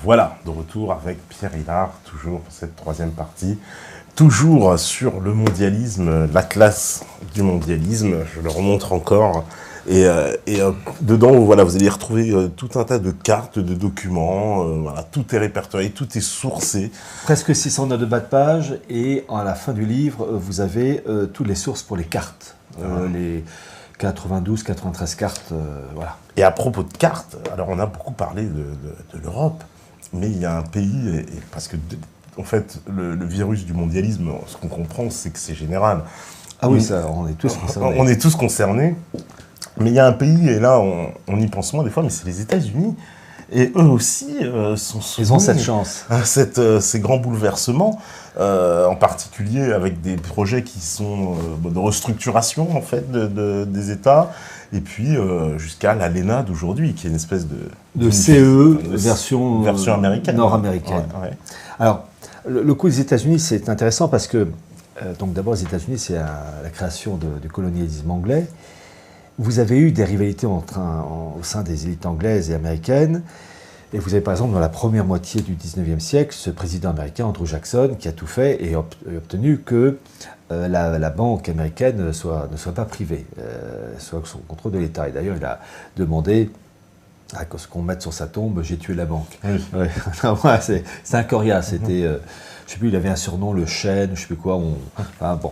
Voilà, de retour avec Pierre Hillard, toujours pour cette troisième partie. Toujours sur le mondialisme, l'atlas du mondialisme, je le remontre encore. Et dedans, voilà, vous allez retrouver tout un tas de cartes, de documents, voilà, tout est répertorié, tout est sourcé. Presque 600 notes de bas de page, et à la fin du livre, vous avez toutes les sources pour les cartes, les 92, 93 cartes, voilà. Et à propos de cartes, alors on a beaucoup parlé de l'Europe, mais il y a un pays, parce que en fait, le virus du mondialisme, ce qu'on comprend, c'est que c'est général. Ah oui, ça, on est tous concernés. On est tous concernés. Mais il y a un pays, et là, on y pense moins des fois, mais c'est les États-Unis. Et eux aussi sont soumis. Ils ont cette chance. À ces grands bouleversements, en particulier avec des projets qui sont de restructuration, en fait, des États. Et puis, jusqu'à l'ALENA d'aujourd'hui, qui est une espèce de CE, version américaine. Nord-américaine. Ouais. Alors, le coup des États-Unis, c'est intéressant parce que, donc d'abord, les États-Unis, c'est la création du colonialisme anglais. Vous avez eu des rivalités au sein des élites anglaises et américaines. Et vous avez par exemple, dans la première moitié du 19e siècle, ce président américain, Andrew Jackson, qui a tout fait et obtenu que la banque américaine ne soit pas privée, soit sous le contrôle de l'État. Et d'ailleurs, il a demandé à ce qu'on mette sur sa tombe « J'ai tué la banque Oui. ». Ouais, c'est un coriace. C'était, je ne sais plus, il avait un surnom, le chêne, je ne sais plus quoi. Enfin, bon.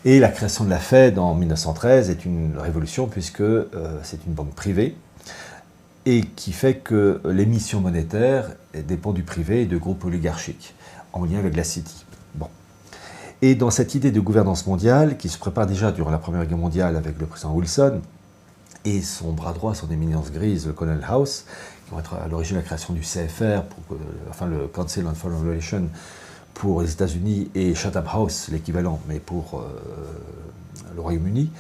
Et la création de la Fed en 1913 est une révolution puisque c'est une banque privée et qui fait que l'émission monétaire dépend du privé et de groupes oligarchiques en lien avec la City. Bon. Et dans cette idée de gouvernance mondiale qui se prépare déjà durant la Première Guerre mondiale avec le président Wilson et son bras droit, son éminence grise, le Colonel House, qui vont être à l'origine de la création du CFR, le Council on Foreign Relations, pour les États-Unis, et Chatham House, l'équivalent, mais pour le Royaume-Uni,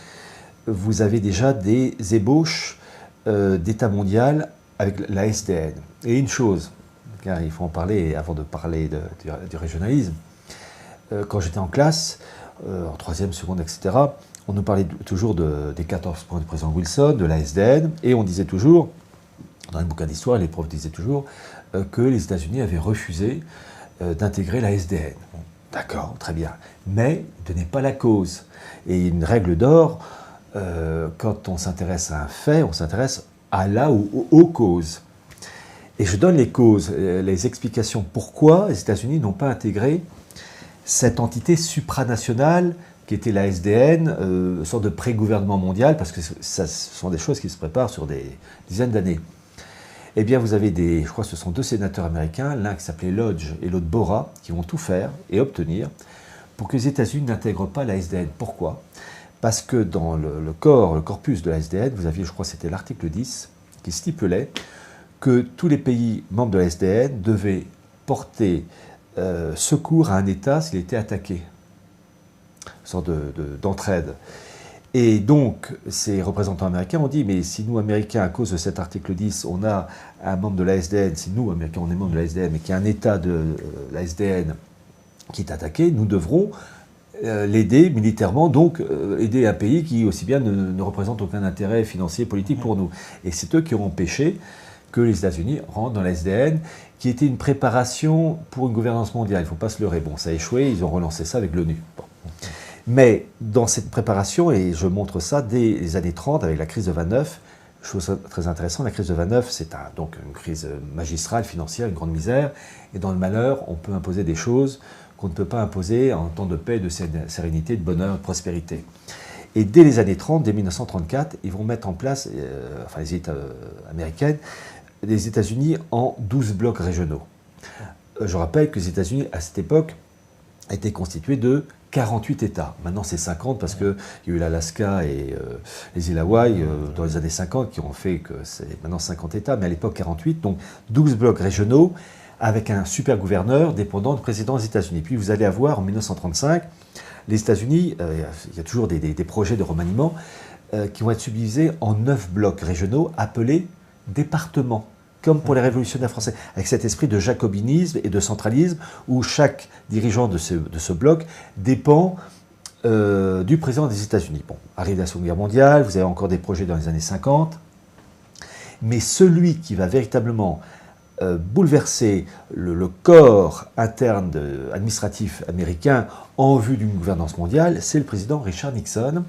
vous avez déjà des ébauches d'État mondial avec la SDN. Et une chose, car il faut en parler avant de parler du régionalisme, quand j'étais en classe, en troisième, seconde, etc., on nous parlait toujours des 14 points du président Wilson, de la SDN, et on disait toujours, dans les bouquins d'histoire, les profs disaient toujours, que les États-Unis avaient refusé d'intégrer la SDN. D'accord, très bien. Mais ne donnez pas la cause. Et une règle d'or, quand on s'intéresse à un fait, on s'intéresse à la ou aux causes. Et je donne les causes, les explications pourquoi les États-Unis n'ont pas intégré cette entité supranationale qui était la SDN, une sorte de pré-gouvernement mondial, parce que ce sont des choses qui se préparent sur des dizaines d'années. Eh bien, vous avez je crois que ce sont deux sénateurs américains, l'un qui s'appelait Lodge et l'autre Borah, qui vont tout faire et obtenir pour que les États-Unis n'intègrent pas la SDN. Pourquoi ? Parce que dans le corpus de la SDN, vous aviez, je crois que c'était l'article 10, qui stipulait que tous les pays membres de la SDN devaient porter secours à un État s'il était attaqué. Une sorte d'entraide. Et donc, ces représentants américains ont dit, mais si nous, Américains, à cause de cet article 10, on a un membre de la SDN, si nous, Américains, on est membre de la SDN, mais qu'il y a un État de la SDN qui est attaqué, nous devrons l'aider militairement, donc aider un pays qui, aussi bien, ne représente aucun intérêt financier, politique pour nous. Et c'est eux qui ont empêché que les États-Unis rentrent dans la SDN, qui était une préparation pour une gouvernance mondiale. Il ne faut pas se leurrer. Bon, ça a échoué, ils ont relancé ça avec l'ONU. Bon. Mais dans cette préparation, et je montre ça dès les années 30 avec la crise de 29, chose très intéressante, la crise de 29, c'est donc une crise magistrale, financière, une grande misère. Et dans le malheur, on peut imposer des choses qu'on ne peut pas imposer en temps de paix, de sérénité, de bonheur, de prospérité. Et dès les années 30, dès 1934, ils vont mettre en place, les élites américaines, les États-Unis en 12 blocs régionaux. Je rappelle que les États-Unis, à cette époque, étaient constitués de 48 États. Maintenant, c'est 50 parce qu'il y a eu l'Alaska et les îles Hawaï dans les années 50 qui ont fait que c'est maintenant 50 États, mais à l'époque 48, donc 12 blocs régionaux avec un super gouverneur dépendant du président des États-Unis. Puis vous allez avoir en 1935, les États-Unis, il y a toujours des projets de remaniement qui vont être subdivisés en 9 blocs régionaux appelés départements, comme pour les révolutionnaires français, avec cet esprit de jacobinisme et de centralisme, où chaque dirigeant de ce bloc dépend du président des États-Unis. Bon, arrive la Seconde Guerre mondiale, vous avez encore des projets dans les années 50, mais celui qui va véritablement bouleverser le corps interne administratif américain en vue d'une gouvernance mondiale, c'est le président Richard Nixon,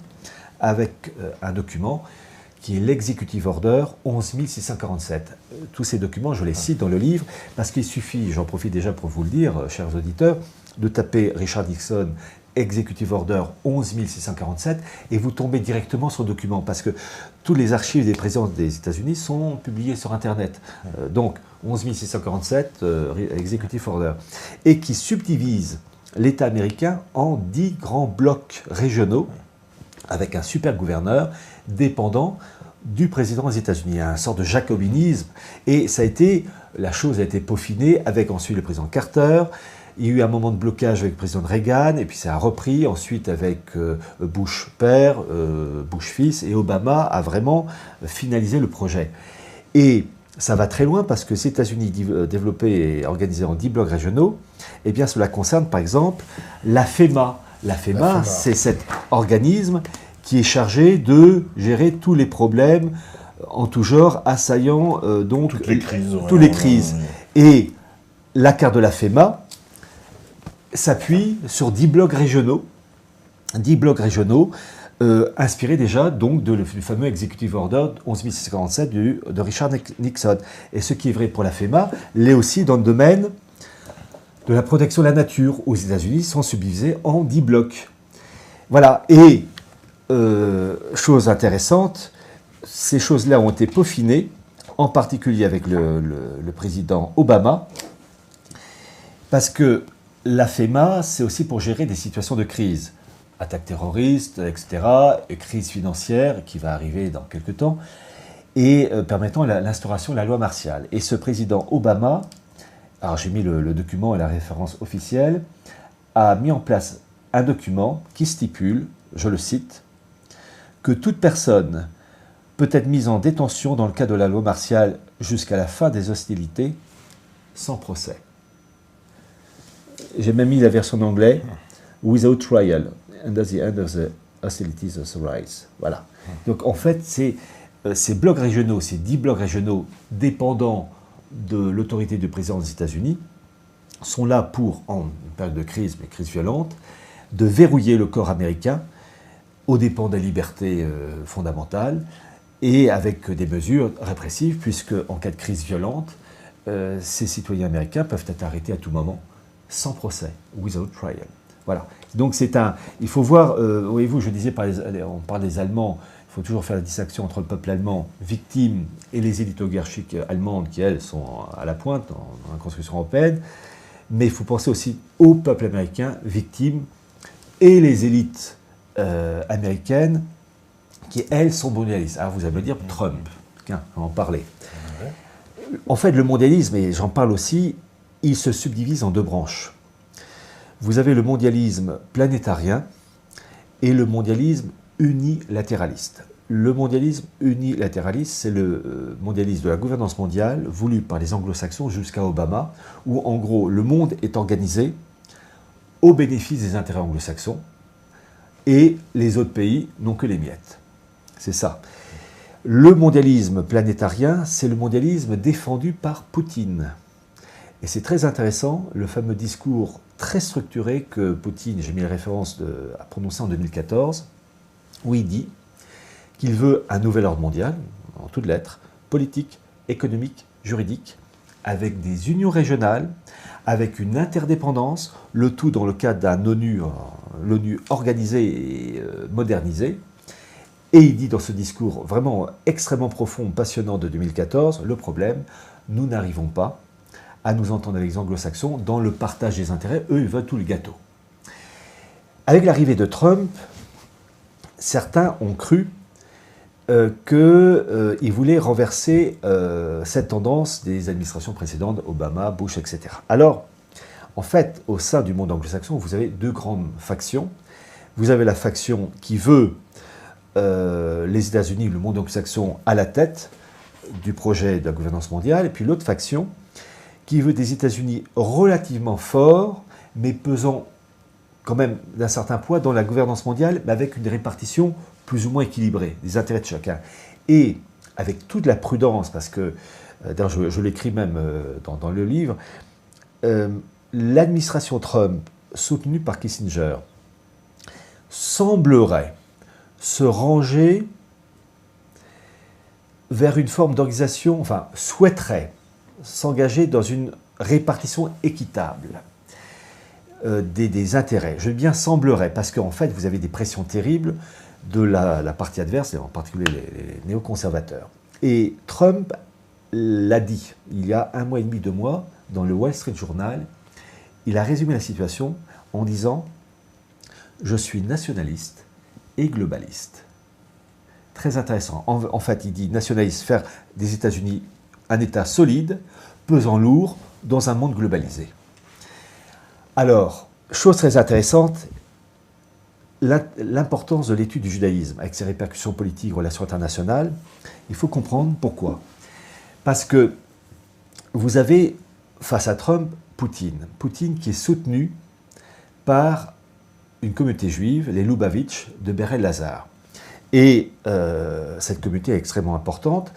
avec un document qui est l'Executive Order 11647. Tous ces documents, je les cite dans le livre, parce qu'il suffit, j'en profite déjà pour vous le dire, chers auditeurs, de taper Richard Nixon Executive Order 11647 et vous tombez directement sur le document, parce que toutes les archives des présidents des États-Unis sont publiées sur Internet. Donc 11647 Executive Order, et qui subdivise l'État américain en 10 grands blocs régionaux avec un super gouverneur dépendant du président des États-Unis. Il y a une sorte de jacobinisme, et la chose a été peaufinée avec ensuite le président Carter. Il y a eu un moment de blocage avec le président Reagan, et puis ça a repris ensuite avec Bush père, Bush fils, et Obama a vraiment finalisé le projet. Et ça va très loin, parce que ces États-Unis développés et organisés en 10 blocs régionaux, eh bien cela concerne par exemple la FEMA. La FEMA, c'est cet organisme qui est chargé de gérer tous les problèmes en tout genre assaillant donc toutes les crises. Toutes les crises. Et la carte de la FEMA s'appuie sur 10 blocs régionaux, inspirés déjà donc du fameux Executive Order 11647 de Richard Nixon. Et ce qui est vrai pour la FEMA l'est aussi dans le domaine de la protection de la nature. Aux États-Unis, sont subdivisés en 10 blocs. Voilà. Et chose intéressante, ces choses-là ont été peaufinées, en particulier avec le président Obama, parce que la FEMA, c'est aussi pour gérer des situations de crise, attaques terroristes, etc., et crise financière qui va arriver dans quelques temps, et permettant l'instauration de la loi martiale. Et ce président Obama, alors j'ai mis le document et la référence officielle, a mis en place un document qui stipule, je le cite, que toute personne peut être mise en détention dans le cadre de la loi martiale jusqu'à la fin des hostilités sans procès. J'ai même mis la version en anglais, without trial, and at the end of the hostilities arise. Voilà. Donc en fait, ces blocs régionaux, ces 10 blocs régionaux dépendants de l'autorité du président des États-Unis, sont là pour, en période de crise, mais crise violente, de verrouiller le corps américain aux dépens des libertés fondamentales et avec des mesures répressives, puisque en cas de crise violente, ces citoyens américains peuvent être arrêtés à tout moment, sans procès, without trial. Voilà. Donc il faut voir, voyez-vous, je disais, on parle des Allemands, il faut toujours faire la distinction entre le peuple allemand victime et les élites oligarchiques allemandes qui, elles, sont à la pointe dans la construction européenne. Mais il faut penser aussi au peuple américain victime et les élites américaines qui, elles, sont mondialistes. Alors vous allez me dire Trump, tiens, on va en parler. En fait, le mondialisme, et j'en parle aussi, il se subdivise en 2 branches. Vous avez le mondialisme planétarien et le mondialisme unilatéraliste. Le mondialisme unilatéraliste, c'est le mondialisme de la gouvernance mondiale voulu par les anglo-saxons jusqu'à Obama, où en gros le monde est organisé au bénéfice des intérêts anglo-saxons et les autres pays n'ont que les miettes. C'est ça. Le mondialisme planétarien, c'est le mondialisme défendu par Poutine. Et c'est très intéressant, le fameux discours très structuré que Poutine, j'ai mis la référence, a prononcé en 2014, où il dit qu'il veut un nouvel ordre mondial, en toutes lettres, politique, économique, juridique, avec des unions régionales, avec une interdépendance, le tout dans le cadre d'un l'ONU organisé et modernisé. Et il dit dans ce discours vraiment extrêmement profond, passionnant de 2014, le problème, nous n'arrivons pas à nous entendre avec les anglo-saxons dans le partage des intérêts. Eux, ils veulent tout le gâteau. Avec l'arrivée de Trump, certains ont cru qu'il voulait renverser cette tendance des administrations précédentes, Obama, Bush, etc. Alors, en fait, au sein du monde anglo-saxon, vous avez 2 grandes factions. Vous avez la faction qui veut les États-Unis, le monde anglo-saxon, à la tête du projet de la gouvernance mondiale, et puis l'autre faction qui veut des États-Unis relativement forts, mais pesant quand même d'un certain poids dans la gouvernance mondiale, mais avec une répartition plus ou moins équilibrée des intérêts de chacun. Et avec toute la prudence, parce que d'ailleurs je l'écris même dans le livre, l'administration Trump, soutenue par Kissinger, semblerait se ranger vers une forme d'organisation, enfin souhaiterait s'engager dans une répartition équitable des intérêts. Je dis bien semblerait, parce qu'en fait vous avez des pressions terribles de la partie adverse, et en particulier les néoconservateurs. Et Trump l'a dit il y a 1 mois et demi, 2 mois, dans le Wall Street Journal, il a résumé la situation en disant « Je suis nationaliste et globaliste ». Très intéressant. En fait, il dit nationaliste, faire des États-Unis un État solide, pesant lourd, dans un monde globalisé. Alors, chose très intéressante, l'importance de l'étude du judaïsme, avec ses répercussions politiques, relations internationales, il faut comprendre pourquoi. Parce que vous avez, face à Trump, Poutine qui est soutenu par une communauté juive, les Lubavitch de Ber el-Lazar. Et cette communauté est extrêmement importante,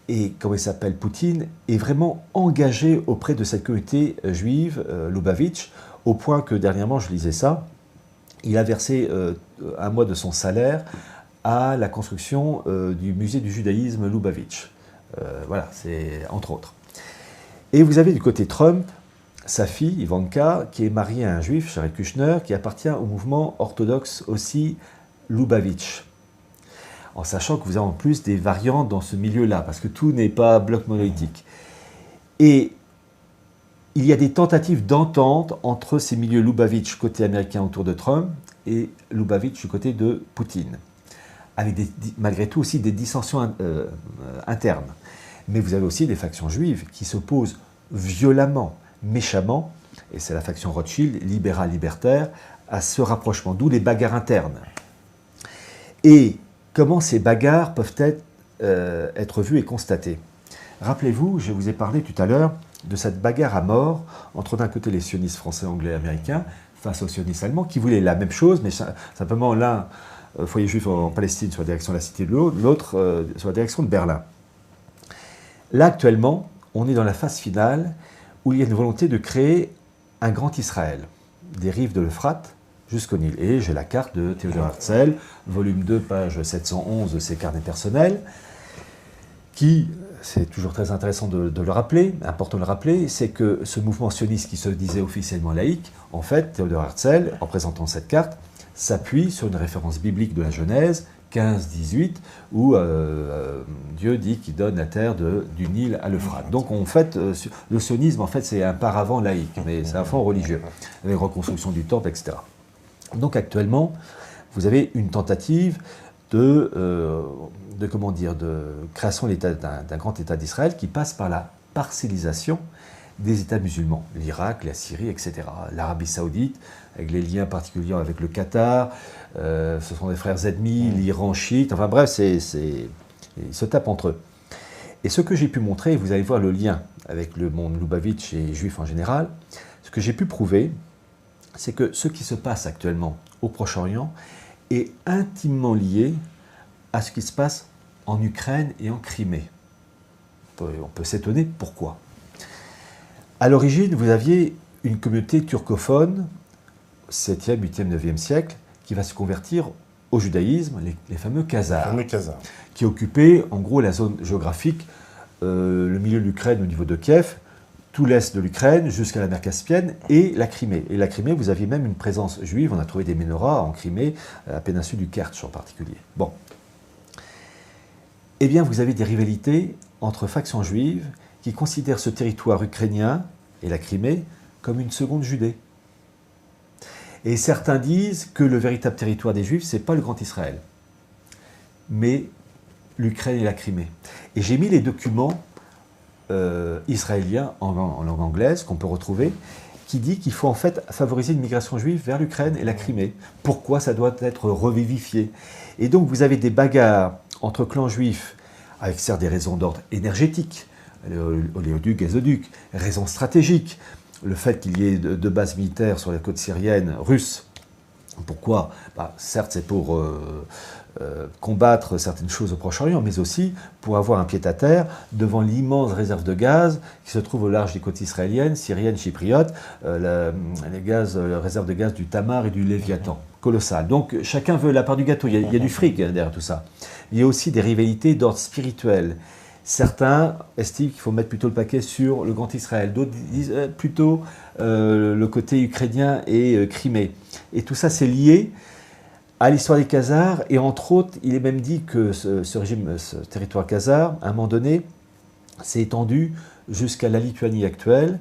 et comment il s'appelle, Poutine, est vraiment engagé auprès de cette communauté juive, Lubavitch, au point que dernièrement, je lisais ça, il a versé 1 mois de son salaire à la construction du musée du judaïsme Lubavitch. Voilà, c'est entre autres. Et vous avez du côté Trump, sa fille, Ivanka, qui est mariée à un juif, Jared Kushner, qui appartient au mouvement orthodoxe aussi Lubavitch. En sachant que vous avez en plus des variantes dans ce milieu-là, parce que tout n'est pas bloc monolithique. Et il y a des tentatives d'entente entre ces milieux Lubavitch côté américain autour de Trump et Lubavitch du côté de Poutine, avec malgré tout aussi des dissensions internes. Mais vous avez aussi des factions juives qui s'opposent violemment, méchamment, et c'est la faction Rothschild, libérale, libertaire, à ce rapprochement, d'où les bagarres internes. Et comment ces bagarres peuvent être vues et constatées? Rappelez-vous, je vous ai parlé tout à l'heure de cette bagarre à mort entre d'un côté les sionistes français, anglais, américains, face aux sionistes allemands, qui voulaient la même chose, mais simplement l'un, foyer juif en Palestine, sur la direction de la cité de l'autre, sur la direction de Berlin. Là, actuellement, on est dans la phase finale où il y a une volonté de créer un grand Israël, des rives de l'Euphrate jusqu'au Nil. Et j'ai la carte de Théodore Herzl, volume 2, page 711 de ses carnets personnels, qui, c'est toujours très intéressant de le rappeler, important de le rappeler, c'est que ce mouvement sioniste qui se disait officiellement laïque, en fait, Théodore Herzl, en présentant cette carte, s'appuie sur une référence biblique de la Genèse, 15-18, où Dieu dit qu'il donne la terre du Nil à l'Euphrate. Donc en fait, le sionisme, en fait, c'est un paravent laïque, mais c'est un fond religieux, avec reconstruction du temple, etc. Donc actuellement, vous avez une tentative de création d'un grand État d'Israël qui passe par la parcellisation des États musulmans, l'Irak, la Syrie, etc. L'Arabie Saoudite, avec les liens particuliers avec le Qatar, ce sont des frères ennemis, l'Iran chiite, enfin bref, ils se tapent entre eux. Et ce que j'ai pu montrer, vous allez voir le lien avec le monde Lubavitch et juif en général, ce que j'ai pu prouver, c'est que ce qui se passe actuellement au Proche-Orient est intimement lié à ce qui se passe en Ukraine et en Crimée. On peut s'étonner pourquoi. À l'origine, vous aviez une communauté turcophone, 7e, 8e, 9e siècle, qui va se convertir au judaïsme, les fameux Khazars, qui occupaient en gros la zone géographique, le milieu de l'Ukraine au niveau de Kiev, tout l'est de l'Ukraine jusqu'à la mer Caspienne et la Crimée. Et la Crimée, vous aviez même une présence juive, on a trouvé des menorahs en Crimée, à la péninsule du Kertch en particulier. Bon. Eh bien, vous avez des rivalités entre factions juives qui considèrent ce territoire ukrainien et la Crimée comme une seconde Judée. Et certains disent que le véritable territoire des Juifs, ce n'est pas le Grand Israël, mais l'Ukraine et la Crimée. Et j'ai mis les documents israéliens en langue anglaise qu'on peut retrouver, qui dit qu'il faut en fait favoriser une migration juive vers l'Ukraine et la Crimée. Pourquoi ça doit être revivifié? Et donc vous avez des bagarres entre clans juifs, avec certes des raisons d'ordre énergétique, oléoduc, gazoduc, raisons stratégiques, le fait qu'il y ait deux bases militaires sur la côte syrienne russe Pourquoi? Certes, c'est pour combattre certaines choses au Proche-Orient, mais aussi pour avoir un pied-à-terre devant l'immense réserve de gaz qui se trouve au large des côtes israéliennes, syriennes, chypriotes, les réserves de gaz du Tamar et du Léviathan. Colossal. Donc chacun veut la part du gâteau, il y a du fric derrière tout ça. Il y a aussi des rivalités d'ordre spirituel. Certains estiment qu'il faut mettre plutôt le paquet sur le Grand Israël, d'autres disent plutôt le côté ukrainien et Crimée. Et tout ça, c'est lié à l'histoire des Khazars, et entre autres, il est même dit que ce territoire khazar, à un moment donné, s'est étendu jusqu'à la Lituanie actuelle,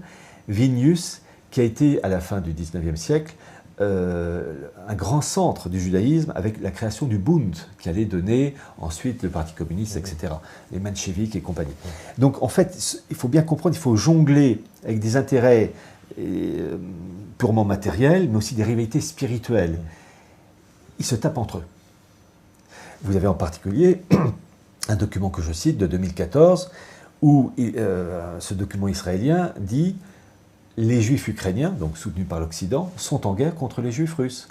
Vilnius, qui a été, à la fin du XIXe siècle, un grand centre du judaïsme avec la création du Bund, qui allait donner ensuite le Parti communiste, etc., les mencheviks et compagnie. Donc en fait, il faut bien comprendre, il faut jongler avec des intérêts purement matériels, mais aussi des rivalités spirituelles. Ils se tapent entre eux. Vous avez en particulier un document que je cite de 2014, où ce document israélien dit « Les Juifs ukrainiens, donc soutenus par l'Occident, sont en guerre contre les Juifs russes ».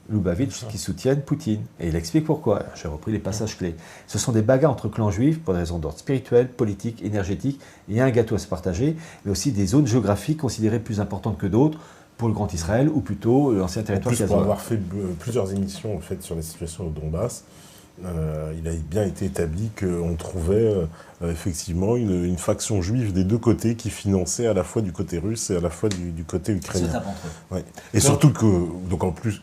Lubavitch qui soutiennent Poutine. Et il explique pourquoi. J'ai repris les passages clés. Ce sont des bagarres entre clans juifs pour des raisons d'ordre spirituel, politique, énergétique. Il y a un gâteau à se partager, mais aussi des zones géographiques considérées plus importantes que d'autres pour le Grand Israël, ou plutôt l'ancien territoire khazar. Pour avoir fait plusieurs émissions en fait, sur la situation au Donbass, il a bien été établi qu'on trouvait effectivement une faction juive des deux côtés qui finançait à la fois du côté russe et à la fois du côté ukrainien. Ouais. Et donc, surtout que, d'autant plus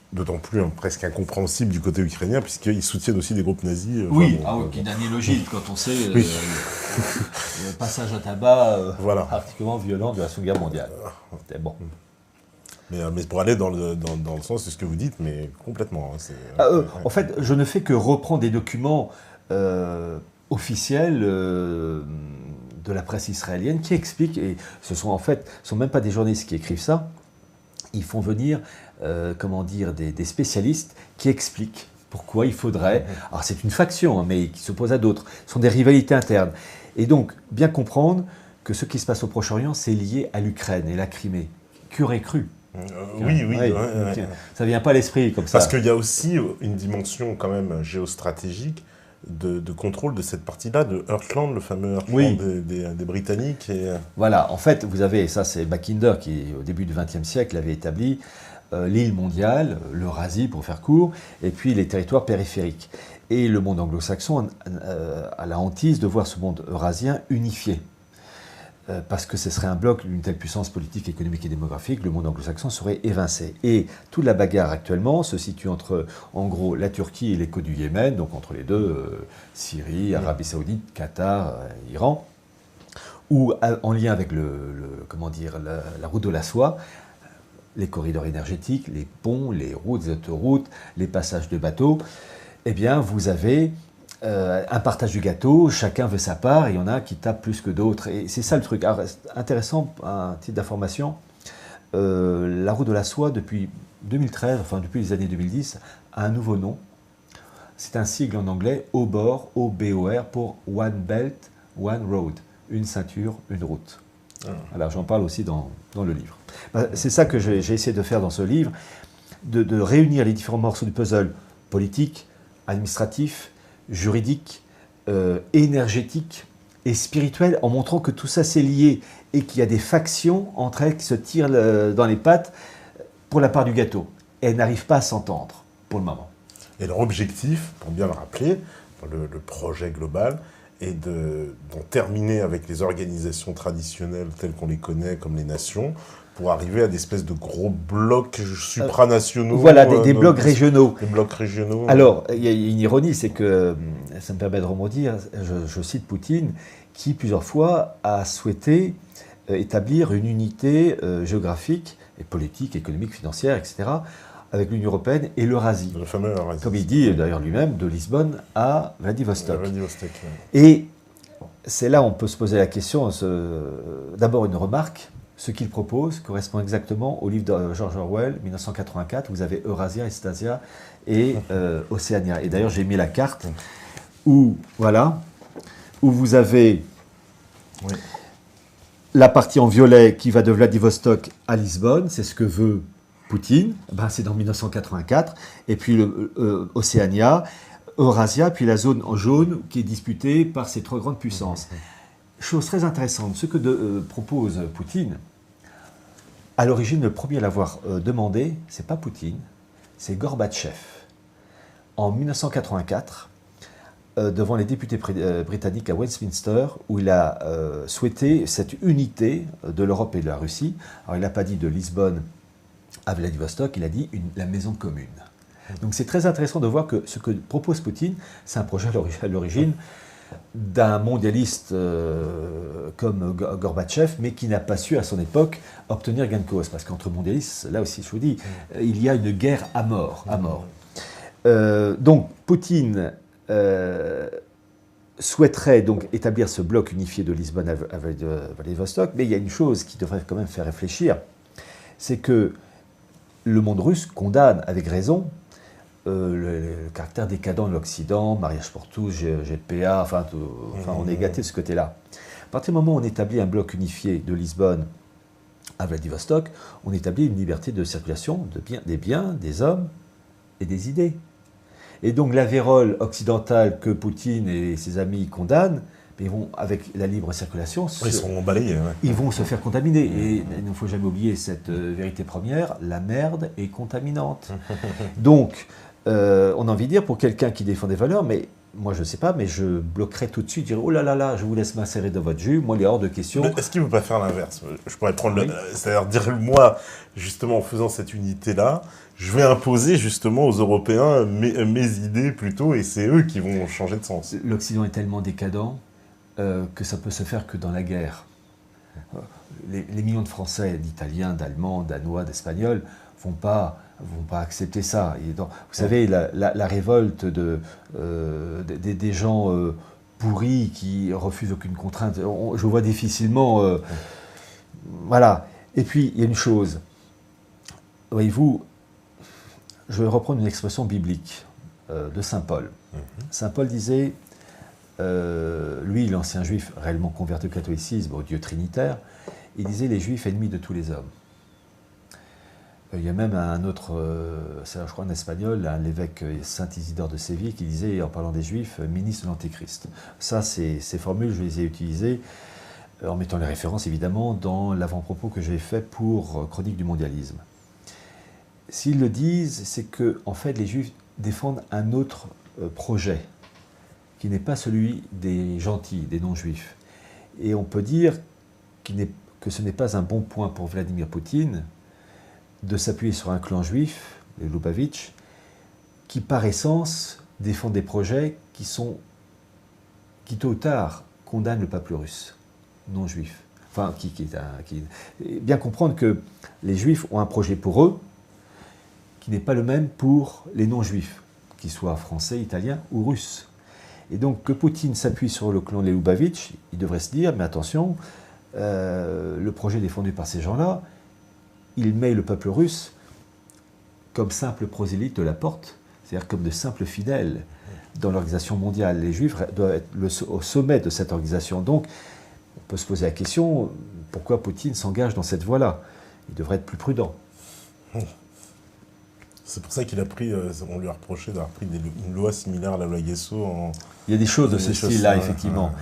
presque incompréhensible du côté ukrainien, puisqu'ils soutiennent aussi des groupes nazis. Oui, qui n'a ni logique quand on sait le passage à tabac particulièrement violent de la Seconde Guerre mondiale. C'était bon. Mais pour aller dans le sens de ce que vous dites, mais complètement. En fait, je ne fais que reprendre des documents officiels de la presse israélienne qui expliquent, et ce sont même pas des journalistes qui écrivent ça, ils font venir, des spécialistes qui expliquent pourquoi il faudrait... Alors c'est une faction, mais qui s'oppose à d'autres. Ce sont des rivalités internes. Et donc, bien comprendre que ce qui se passe au Proche-Orient, c'est lié à l'Ukraine et la Crimée. Qui aurait cru? Oui. Ça ne vient pas à l'esprit comme ça. Parce qu'il y a aussi une dimension quand même géostratégique de contrôle de cette partie-là, de Heartland, le fameux Heartland des Britanniques. Voilà, en fait, vous avez, ça c'est Mackinder qui, au début du XXe siècle, avait établi l'île mondiale, l'Eurasie pour faire court, et puis les territoires périphériques. Et le monde anglo-saxon a la hantise de voir ce monde eurasien unifié. Parce que ce serait un bloc d'une telle puissance politique, économique et démographique, le monde anglo-saxon serait évincé. Et toute la bagarre actuellement se situe entre, en gros, la Turquie et les côtes du Yémen, donc entre les deux, Syrie, Arabie Saoudite, Qatar, Iran, ou en lien avec la route de la soie, les corridors énergétiques, les ponts, les routes, les autoroutes, les passages de bateaux, eh bien, vous avez un partage du gâteau, chacun veut sa part, et il y en a qui tapent plus que d'autres. Et c'est ça le truc. Alors, intéressant, un titre d'information, la route de la soie, depuis 2013, enfin depuis les années 2010, a un nouveau nom. C'est un sigle en anglais, OBOR, O-B-O-R, pour One Belt, One Road. Une ceinture, une route. Alors j'en parle aussi dans le livre. C'est ça que j'ai essayé de faire dans ce livre, de réunir les différents morceaux du puzzle politique, administratif, juridique, énergétique et spirituel, en montrant que tout ça c'est lié et qu'il y a des factions entre elles qui se tirent dans les pattes pour la part du gâteau. Et elles n'arrivent pas à s'entendre pour le moment. Et leur objectif, pour bien le rappeler, le projet global, est d'en terminer avec les organisations traditionnelles telles qu'on les connaît, comme les nations, pour arriver à des espèces de gros blocs supranationaux. Voilà, des blocs régionaux. Des blocs régionaux. Alors, il y a une ironie, c'est que, ça me permet de rebondir, je cite Poutine, qui plusieurs fois a souhaité établir une unité géographique et politique, économique, financière, etc., avec l'Union européenne et l'Eurasie. Le fameux Eurasie. Comme il dit d'ailleurs lui-même, de Lisbonne à Vladivostok. Vladivostok, ouais. Et c'est là où on peut se poser la question, d'abord une remarque, ce qu'il propose correspond exactement au livre de George Orwell, 1984, où vous avez Eurasia, Estasia et Océania. Et d'ailleurs j'ai mis la carte où vous avez la partie en violet qui va de Vladivostok à Lisbonne, c'est ce que veut Poutine, ben c'est dans 1984, et puis Océania, Eurasia, puis la zone en jaune qui est disputée par ces trois grandes puissances. Chose très intéressante, ce que propose Poutine, à l'origine, le premier à l'avoir demandé, c'est pas Poutine, c'est Gorbatchev. En 1984, devant les députés britanniques à Westminster, où il a souhaité cette unité de l'Europe et de la Russie. Alors il n'a pas dit de Lisbonne à Vladivostok, il a dit la maison commune. Donc c'est très intéressant de voir que ce que propose Poutine, c'est un projet à l'origine d'un mondialiste comme Gorbatchev, mais qui n'a pas su à son époque obtenir gain de cause. Parce qu'entre mondialistes, là aussi je vous dis, il y a une guerre à mort. Donc Poutine souhaiterait donc établir ce bloc unifié de Lisbonne à Vladivostok, mais il y a une chose qui devrait quand même faire réfléchir, c'est que le monde russe condamne avec raison le caractère décadent de l'Occident, mariage pour tous, GPA, on est gâté de ce côté-là. À partir du moment où on établit un bloc unifié de Lisbonne à Vladivostok, on établit une liberté de circulation des biens, des hommes et des idées. Et donc la vérole occidentale que Poutine et ses amis condamnent, ils vont, avec la libre circulation, ils seront balayés. Ouais. Ils vont se faire contaminer. Et il ne faut jamais oublier cette vérité première, la merde est contaminante. Donc, on a envie de dire, pour quelqu'un qui défend des valeurs, mais moi je ne sais pas, mais je bloquerais tout de suite, je dirais, oh là là là, je vous laisse m'insérer dans votre jus, moi il est hors de question. Est-ce qu'il ne veut pas faire l'inverse? Je pourrais prendre c'est-à-dire dire, moi, justement, en faisant cette unité-là, je vais imposer justement aux Européens mes idées plutôt, et c'est eux qui vont changer de sens. L'Occident est tellement décadent que ça peut se faire que dans la guerre. Les millions de Français, d'Italiens, d'Allemands, Danois, d'Espagnols vont pas accepter ça. Vous savez, la révolte des gens pourris qui refusent aucune contrainte, je vois difficilement... voilà. Et puis, il y a une chose. Voyez-vous, je vais reprendre une expression biblique de saint Paul. Saint Paul disait... lui, l'ancien juif réellement converti au catholicisme, au Dieu trinitaire, il disait les juifs ennemis de tous les hommes. Il y a même un autre, je crois un espagnol, l'évêque Saint Isidore de Séville, qui disait, en parlant des juifs, ministre de l'Antéchrist. Ça, ces formules, je les ai utilisées en mettant les références, évidemment, dans l'avant-propos que j'ai fait pour Chronique du mondialisme. S'ils le disent, c'est que, en fait, les juifs défendent un autre projet, qui n'est pas celui des gentils, des non-juifs. Et on peut dire que ce n'est pas un bon point pour Vladimir Poutine de s'appuyer sur un clan juif, les Lubavitch, qui par essence défend des projets qui tôt ou tard condamnent le peuple russe, non-juif. Enfin, bien comprendre que les juifs ont un projet pour eux qui n'est pas le même pour les non-juifs, qu'ils soient français, italiens ou russes. Et donc, que Poutine s'appuie sur le clan des Lubavitch, il devrait se dire, mais attention, le projet défendu par ces gens-là, il met le peuple russe comme simple prosélyte de la porte, c'est-à-dire comme de simples fidèles dans l'organisation mondiale. Les Juifs doivent être au sommet de cette organisation. Donc, on peut se poser la question, pourquoi Poutine s'engage dans cette voie-là? Il devrait être plus prudent. C'est pour ça qu'il a pris, on lui a reproché d'avoir pris une loi similaire à la loi Guesso. Il y a des choses de ce style-là, effectivement.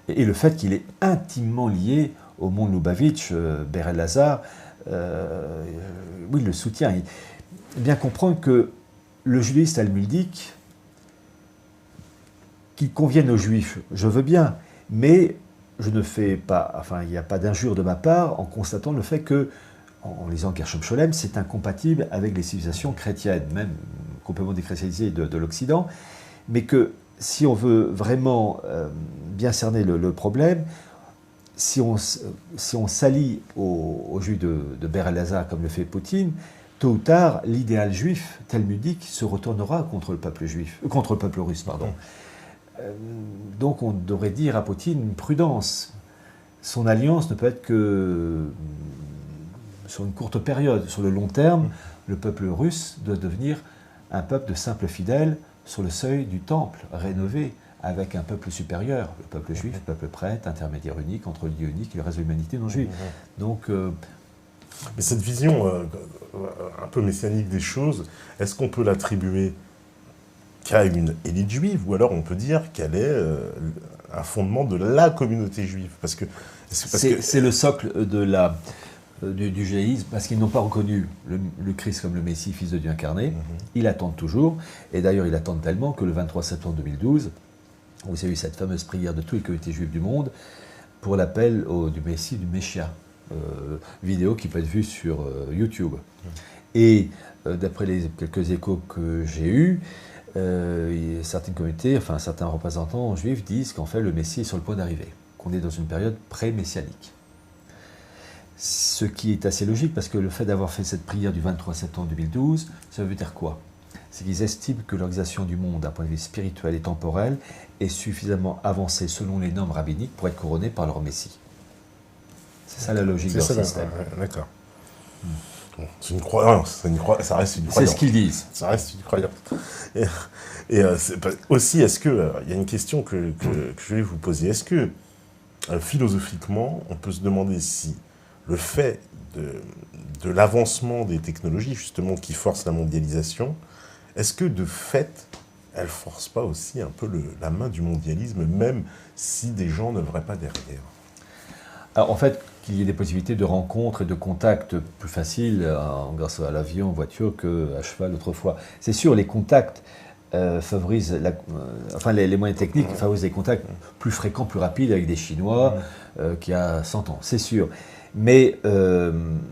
Et le fait qu'il est intimement lié au monde Lubavitch, Ber el-Hazar, oui, il le soutient. Bien comprendre que le judaïsme talmudique, qu'il convienne aux juifs, je veux bien, mais je ne fais pas, enfin, il n'y a pas d'injure de ma part en constatant le fait que, en lisant Gershom Scholem, c'est incompatible avec les civilisations chrétiennes, même complètement déchristianisées de l'Occident, mais que si on veut vraiment bien cerner le problème, si on s'allie aux juifs de Ber el-Hazar comme le fait Poutine, tôt ou tard, l'idéal juif talmudique se retournera contre le peuple russe, pardon. Donc on devrait dire à Poutine une prudence. Son alliance ne peut être que sur une courte période. Sur le long terme, le peuple russe doit devenir un peuple de simples fidèles sur le seuil du temple, rénové, avec un peuple supérieur, le peuple juif, le peuple prêtre, intermédiaire unique entre le Dieu unique et le reste de l'humanité non juive. Donc, Mais cette vision un peu messianique des choses, est-ce qu'on peut l'attribuer qu'à une élite juive, ou alors on peut dire qu'elle est un fondement de la communauté juive? C'est le socle du judaïsme, parce qu'ils n'ont pas reconnu le Christ comme le Messie, fils de Dieu incarné. Ils attendent toujours, et d'ailleurs ils attendent tellement que le 23 septembre 2012, vous avez eu cette fameuse prière de toutes les communautés juives du monde pour l'appel du Messie, du Messia, vidéo qui peut être vue sur YouTube. Et d'après les quelques échos que j'ai eus, certaines communautés, enfin certains représentants juifs disent qu'en fait le Messie est sur le point d'arriver, qu'on est dans une période pré-messianique. Ce qui est assez logique, parce que le fait d'avoir fait cette prière du 23 septembre 2012, ça veut dire quoi? C'est qu'ils estiment que l'organisation du monde, d'un point de vue spirituel et temporel, est suffisamment avancée selon les normes rabbiniques pour être couronnée par leur Messie. C'est ça la logique de leur système. D'accord. Bon, c'est une croyance, ça reste une croyance. C'est ce qu'ils disent. Ça reste une croyance. Aussi, est-ce que, il y a une question que je vais vous poser, est-ce que, philosophiquement, on peut se demander si le fait de l'avancement des technologies, justement, qui force la mondialisation, est-ce que, de fait, elle ne force pas aussi un peu la main du mondialisme, même si des gens n'œuvraient pas derrière? Alors, en fait, qu'il y ait des possibilités de rencontres et de contacts plus faciles grâce à l'avion, en voiture, qu'à cheval autrefois. C'est sûr, les contacts favorisent, les moyens techniques favorisent des contacts plus fréquents, plus rapides avec des Chinois qu'il y a 100 ans, c'est sûr. Mais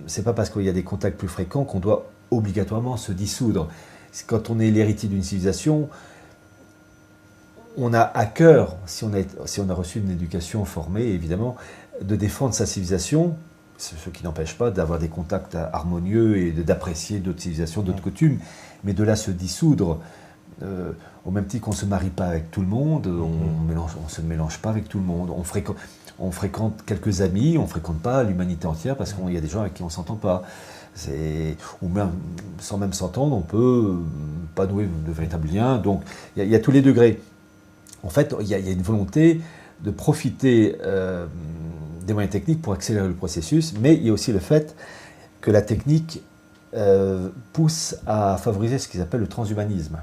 c'est pas parce qu'il y a des contacts plus fréquents qu'on doit obligatoirement se dissoudre. Quand on est l'héritier d'une civilisation, on a à cœur, si on a reçu une éducation formée, évidemment, de défendre sa civilisation, ce qui n'empêche pas d'avoir des contacts harmonieux et d'apprécier d'autres civilisations, d'autres coutumes, mais de là se dissoudre, au même titre qu'on ne se marie pas avec tout le monde, on ne se mélange pas avec tout le monde, on fréquente quelques amis, on ne fréquente pas l'humanité entière parce qu'il y a des gens avec qui on ne s'entend pas. Ou même sans même s'entendre, on ne peut pas nouer de véritables liens, donc il y a tous les degrés. En fait, il y a une volonté de profiter des moyens techniques pour accélérer le processus, mais il y a aussi le fait que la technique pousse à favoriser ce qu'ils appellent le transhumanisme.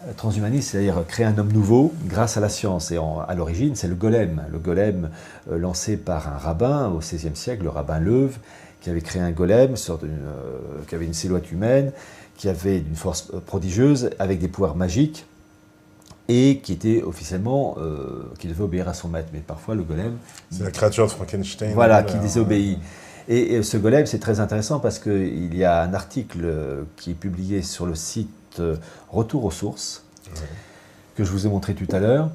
Le transhumanisme, c'est-à-dire créer un homme nouveau grâce à la science. Et à l'origine, c'est le golem. Le golem lancé par un rabbin au XVIe siècle, le rabbin Leuve, qui avait créé un golem, qui avait une silhouette humaine, qui avait une force prodigieuse, avec des pouvoirs magiques, et qui était officiellement, qui devait obéir à son maître. Mais parfois, le golem... C'est la créature de Frankenstein. Voilà, qui désobéit. Et ce golem, c'est très intéressant parce qu'il y a un article qui est publié sur le site Retour aux sources, que je vous ai montré tout à l'heure,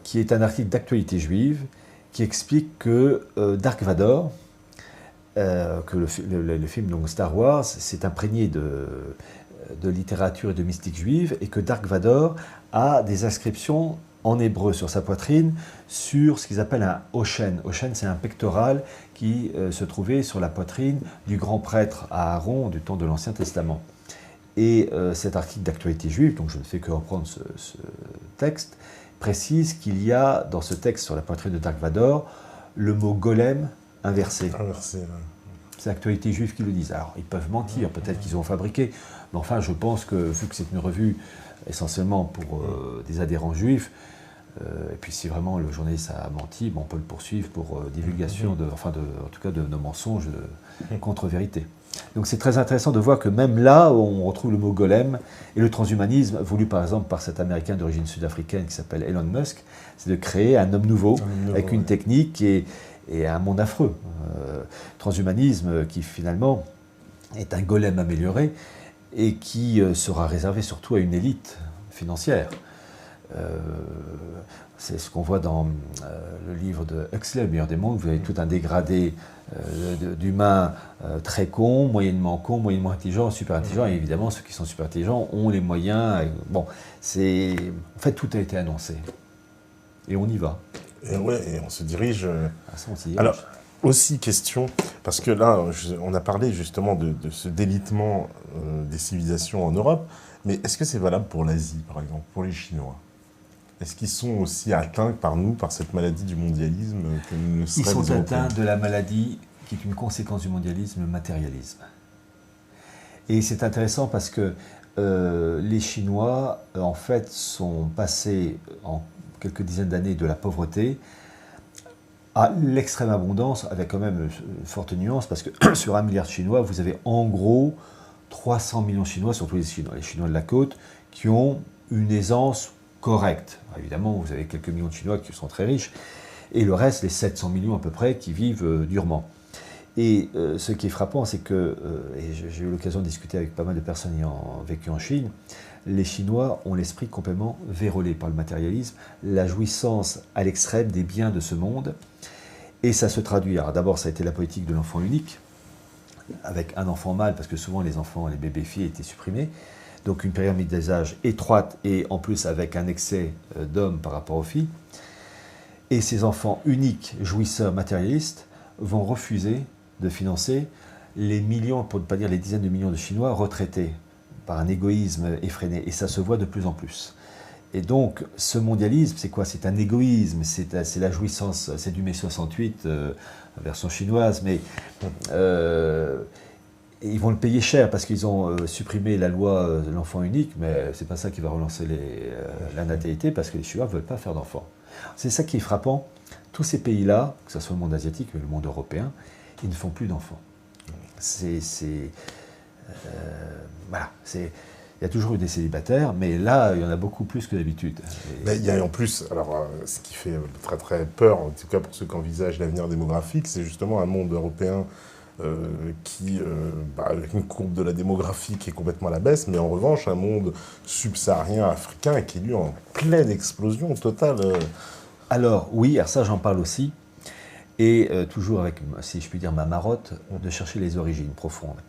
qui est un article d'actualité juive, qui explique que Dark Vador, que le film donc Star Wars, s'est imprégné de littérature et de mystique juive, et que Dark Vador a des inscriptions en hébreu sur sa poitrine sur ce qu'ils appellent un Oshen. Oshen, c'est un pectoral qui se trouvait sur la poitrine du grand prêtre Aaron du temps de l'Ancien Testament. Et cet article d'actualité juive, donc je ne fais que reprendre ce texte, précise qu'il y a dans ce texte sur la poitrine de Dark Vador le mot golem inversé. C'est l'actualité juive qui le disent. Alors, ils peuvent mentir, peut-être qu'ils ont fabriqué, mais enfin, je pense que, vu que c'est une revue essentiellement pour des adhérents juifs, et puis si vraiment le journaliste a menti, on peut le poursuivre pour divulgation, en tout cas de nos mensonges, de contre-vérité. Donc c'est très intéressant de voir que même là, on retrouve le mot golem, et le transhumanisme, voulu par exemple par cet Américain d'origine sud-africaine qui s'appelle Elon Musk, c'est de créer un homme nouveau, avec une technique et un monde affreux. Transhumanisme qui finalement est un golem amélioré et qui sera réservé surtout à une élite financière. C'est ce qu'on voit dans le livre de Huxley, Le meilleur des mondes. Vous avez tout un dégradé d'humains très cons, moyennement intelligents, super intelligents. Et évidemment, ceux qui sont super intelligents ont les moyens. En fait, tout a été annoncé. Et on y va. Et on se dirige. Alors, aussi question, parce que là, on a parlé justement de ce délitement des civilisations en Europe, mais est-ce que c'est valable pour l'Asie, par exemple, pour les Chinois? Est-ce qu'ils sont aussi atteints par cette maladie du mondialisme que nous ne Ils sont atteints de la maladie qui est une conséquence du mondialisme, le matérialisme. Et c'est intéressant parce que les Chinois, en fait, sont passés en quelques dizaines d'années de la pauvreté à l'extrême abondance, avec quand même une forte nuance, parce que sur 1 milliard de Chinois, vous avez en gros 300 millions de Chinois, surtout les Chinois de la côte, qui ont une aisance correcte. évidemment, vous avez quelques millions de Chinois qui sont très riches, et le reste, les 700 millions à peu près, qui vivent durement. Et ce qui est frappant, c'est que, et j'ai eu l'occasion de discuter avec pas mal de personnes ayant vécu en Chine, les Chinois ont l'esprit complètement vérolé par le matérialisme, la jouissance à l'extrême des biens de ce monde, et ça se traduit. Alors d'abord, ça a été la politique de l'enfant unique, avec un enfant mâle, parce que souvent les enfants, les bébés filles étaient supprimés, donc une pyramide des âges étroite, et en plus avec un excès d'hommes par rapport aux filles. Et ces enfants uniques, jouisseurs, matérialistes, vont refuser de financer les millions, pour ne pas dire les dizaines de millions de Chinois retraités par un égoïsme effréné. Et ça se voit de plus en plus. Et donc, ce mondialisme, c'est quoi? C'est un égoïsme, c'est la jouissance, c'est du mai 68, version chinoise, mais ils vont le payer cher parce qu'ils ont supprimé la loi de l'enfant unique, mais c'est pas ça qui va relancer la natalité, parce que les Chinois ne veulent pas faire d'enfants. C'est ça qui est frappant. Tous ces pays-là, que ce soit le monde asiatique ou le monde européen, ils ne font plus d'enfants. Voilà, il y a toujours eu des célibataires, mais là, il y en a beaucoup plus que d'habitude. Mais il y a en plus, alors, ce qui fait très très peur, en tout cas pour ceux qui envisagent l'avenir démographique, c'est justement un monde européen avec une courbe de la démographie qui est complètement à la baisse, mais en revanche, un monde subsaharien africain qui est lui en pleine explosion totale. Alors, oui, alors ça, j'en parle aussi. Et toujours avec, si je puis dire, ma marotte, de chercher les origines profondes.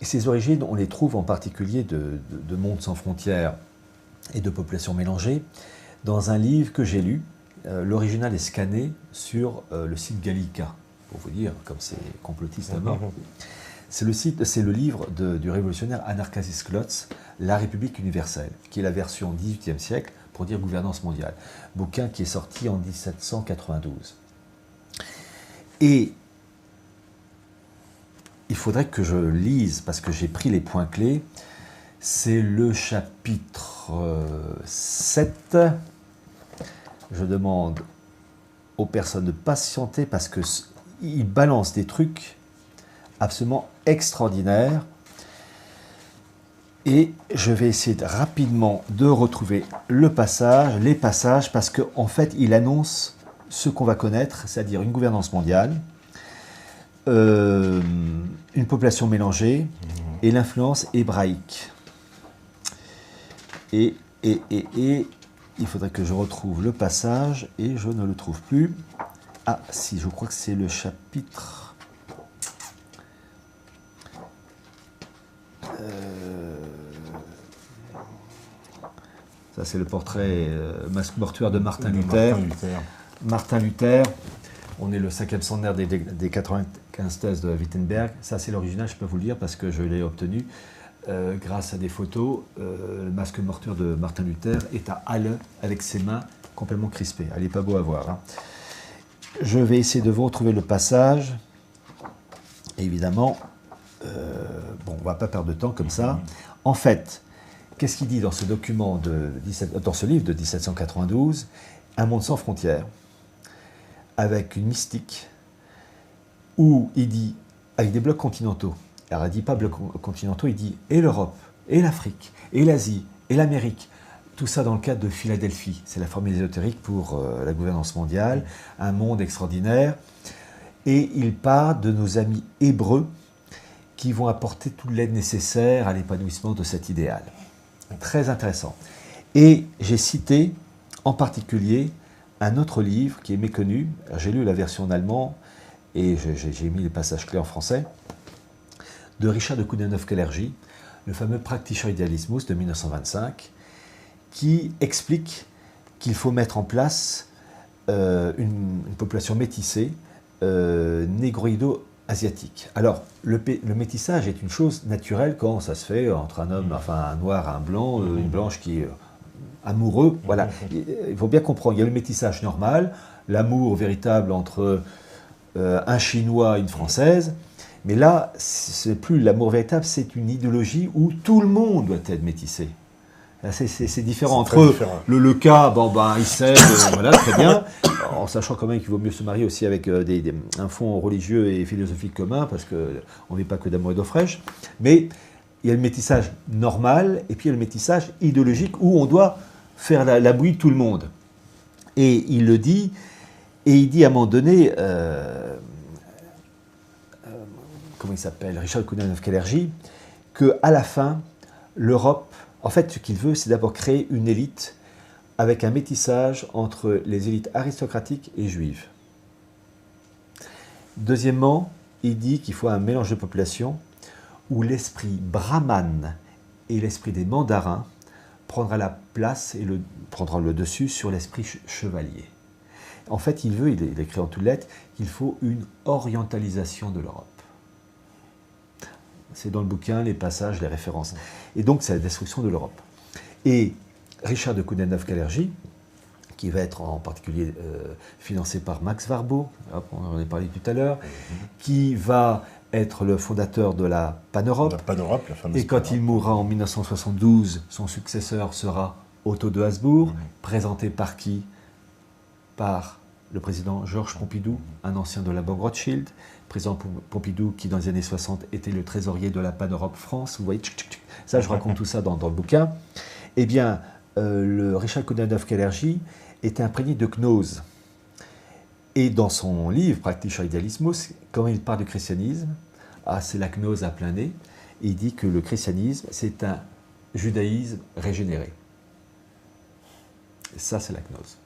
Et ces origines, on les trouve en particulier de mondes sans frontières et de populations mélangées dans un livre que j'ai lu. L'original est scanné sur le site Gallica, pour vous dire, comme c'est complotiste à mort. C'est le livre du révolutionnaire Anarkasis Klotz, La République universelle, qui est la version XVIIIe siècle, pour dire gouvernance mondiale. Bouquin qui est sorti en 1792. Et il faudrait que je lise, parce que j'ai pris les points clés, c'est le chapitre 7. Je demande aux personnes de patienter, parce qu'il balance des trucs absolument extraordinaires. Et je vais essayer rapidement de retrouver les passages, parce qu'en fait, il annonce ce qu'on va connaître, c'est-à-dire une gouvernance mondiale, une population mélangée et l'influence hébraïque. Et il faudrait que je retrouve le passage et je ne le trouve plus. Ah si, je crois que c'est le chapitre... Ça c'est le portrait masque mortuaire de Martin Luther. Martin Luther, on est le 5e centenaire des 95 thèses de Wittenberg. Ça, c'est l'original, je peux vous le dire, parce que je l'ai obtenu grâce à des photos. Le masque mortuaire de Martin Luther est à Halle, avec ses mains complètement crispées. Elle n'est pas beau à voir. Hein. Je vais essayer de vous retrouver le passage. Évidemment, on ne va pas perdre de temps comme ça. En fait, qu'est-ce qu'il dit dans ce document, dans ce livre de 1792 ? Un monde sans frontières, avec une mystique, où il dit, avec des blocs continentaux. Alors il ne dit pas blocs continentaux, il dit et l'Europe, et l'Afrique, et l'Asie, et l'Amérique. Tout ça dans le cadre de Philadelphie. C'est la formule ésotérique pour la gouvernance mondiale, un monde extraordinaire. Et il part de nos amis hébreux qui vont apporter toute l'aide nécessaire à l'épanouissement de cet idéal. Très intéressant. Et j'ai cité en particulier un autre livre qui est méconnu. J'ai lu la version en allemand et j'ai mis les passages clés en français, de Richard de Coudenhove-Kalergi, le fameux Praktischer Idealismus de 1925, qui explique qu'il faut mettre en place une population métissée, négroïdo-asiatique. Alors, le métissage est une chose naturelle quand ça se fait entre un homme, enfin un noir et un blanc, une blanche qui est amoureux. Voilà. Il faut bien comprendre, il y a le métissage normal, l'amour véritable entre un Chinois, une Française. Mais là, ce n'est plus l'amour véritable, c'est une idéologie où tout le monde doit être métissé. C'est différent. Entre le cas, il cède, voilà, très bien, en sachant quand même qu'il vaut mieux se marier aussi avec un fond religieux et philosophique commun, parce qu'on ne vit pas que d'amour et d'eau fraîche. Mais il y a le métissage normal, et puis il y a le métissage idéologique, où on doit faire la bouillie de tout le monde. Et il le dit, et il dit à un moment donné, comment il s'appelle, Richard de Koudenov-Kalergi, qu'à la fin, l'Europe, en fait, ce qu'il veut, c'est d'abord créer une élite avec un métissage entre les élites aristocratiques et juives. Deuxièmement, il dit qu'il faut un mélange de population où l'esprit brahmane et l'esprit des mandarins prendra la place et prendra le dessus sur l'esprit chevalier. En fait, il écrit en toutes lettres, qu'il faut une orientalisation de l'Europe. C'est dans le bouquin, les passages, les références. Et donc, c'est la destruction de l'Europe. Et Richard de Koudenov-Kalergi, qui va être en particulier financé par Max Warburg, on en a parlé tout à l'heure, qui va être le fondateur de la Pan-Europe. La Pan-Europe, la fameuse. Et quand il mourra en 1972, son successeur sera Otto de Habsbourg, présenté par qui? Par le président Georges Pompidou, un ancien de la Banque Rothschild, président Pompidou qui dans les années 60 était le trésorier de la Pan-Europe France, vous voyez, ça je raconte tout ça dans le bouquin. Eh bien, le Richard Koudenov-Kalergi était imprégné de gnose. Et dans son livre, Praktischer Idealismus, quand il parle du christianisme, c'est la gnose à plein nez, il dit que le christianisme, c'est un judaïsme régénéré. Et ça, c'est la gnose.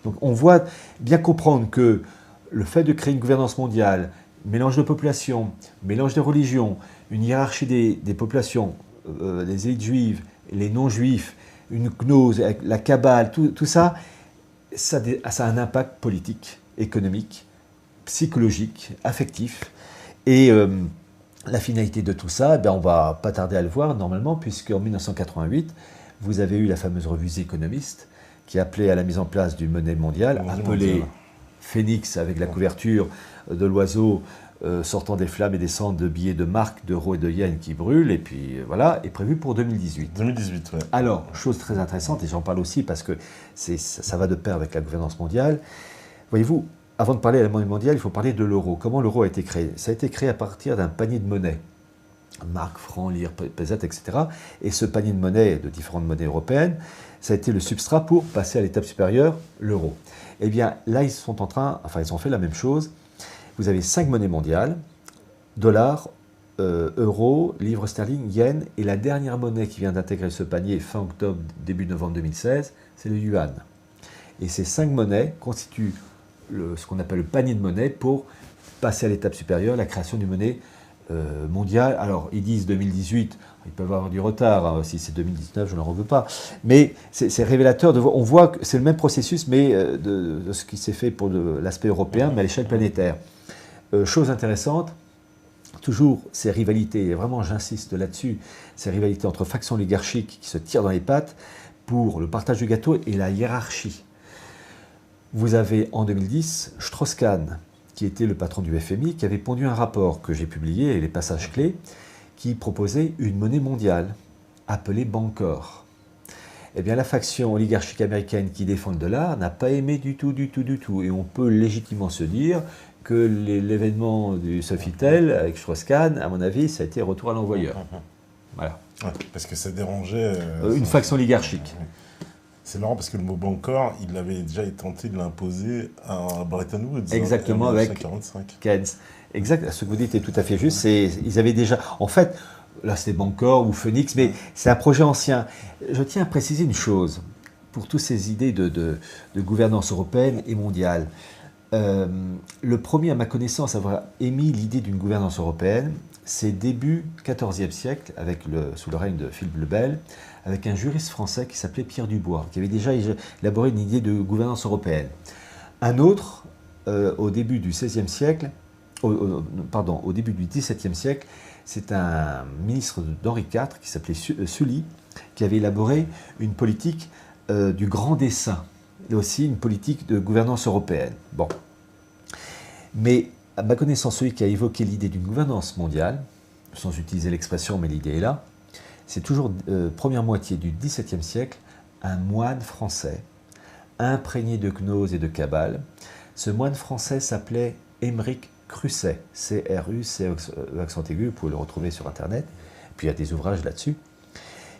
Donc on voit bien comprendre que le fait de créer une gouvernance mondiale, mélange de populations, mélange de religions, une hiérarchie des populations, les élites juives, les non-juifs, une gnose, la Kabbale, tout ça, ça a un impact politique, économique, psychologique, affectif. Et la finalité de tout ça, on ne va pas tarder à le voir normalement, puisqu'en 1988, vous avez eu la fameuse revue The Economist, qui appelait à la mise en place d'une monnaie mondiale, appelée Phénix, avec la couverture de l'oiseau sortant des flammes et des cendres de billets de marques, d'euros et de yens qui brûlent, et puis voilà, est prévu pour 2018. 2018, oui. Alors, chose très intéressante, et j'en parle aussi parce que ça va de pair avec la gouvernance mondiale. Voyez-vous, avant de parler de la monnaie mondiale, il faut parler de l'euro. Comment l'euro a été créé? Ça a été créé à partir d'un panier de monnaie. Marques, francs, lire, pesettes, etc. Et ce panier de monnaie, de différentes monnaies européennes, ça a été le substrat pour passer à l'étape supérieure, l'euro. Eh bien, là, ils ont fait la même chose. Vous avez 5 monnaies mondiales, dollars, euro, livre sterling, yen, et la dernière monnaie qui vient d'intégrer ce panier fin octobre, début novembre 2016, c'est le yuan. Et ces 5 monnaies constituent ce qu'on appelle le panier de monnaie pour passer à l'étape supérieure, la création d'une monnaie mondiale. Alors, ils disent 2018, ils peuvent avoir du retard, hein, si c'est 2019, je ne leur en veux pas. Mais c'est révélateur, on voit que c'est le même processus, mais de ce qui s'est fait pour l'aspect européen, mais à l'échelle planétaire. Chose intéressante, toujours ces rivalités, et vraiment j'insiste là-dessus, ces rivalités entre factions oligarchiques qui se tirent dans les pattes pour le partage du gâteau et la hiérarchie. Vous avez en 2010 Strauss-Kahn, qui était le patron du FMI, qui avait pondu un rapport que j'ai publié, et les passages clés, qui proposait une monnaie mondiale appelée Bancor. Eh bien, la faction oligarchique américaine qui défend le dollar n'a pas aimé du tout. Et on peut légitimement se dire que l'événement du Sofitel avec Strauss-Kahn, à mon avis, ça a été retour à l'envoyeur. Voilà. Ouais, parce que ça dérangeait... une faction oligarchique. C'est marrant parce que le mot Bancor, il avait déjà tenté de l'imposer à Bretton Woods. Exactement, en avec Keynes. Exact, ce que vous dites est tout à fait juste. Ils avaient déjà... En fait, là c'était Bancor ou Phoenix, mais c'est un projet ancien. Je tiens à préciser une chose, pour toutes ces idées de gouvernance européenne et mondiale. Le premier, à ma connaissance, à avoir émis l'idée d'une gouvernance européenne, c'est début XIVe siècle, sous le règne de Philippe le Bel, avec un juriste français qui s'appelait Pierre Dubois, qui avait déjà élaboré une idée de gouvernance européenne. Un autre, au début du XVIe siècle, au début du XVIIe siècle, c'est un ministre d'Henri IV qui s'appelait Sully, qui avait élaboré une politique du grand dessein, et aussi une politique de gouvernance européenne. Bon. Mais à ma connaissance, celui qui a évoqué l'idée d'une gouvernance mondiale, sans utiliser l'expression, mais l'idée est là, c'est toujours première moitié du XVIIe siècle, un moine français, imprégné de gnose et de cabale. Ce moine français s'appelait Émeric Crusset, C-R-U-C, accent aigu, vous pouvez le retrouver sur Internet, puis il y a des ouvrages là-dessus,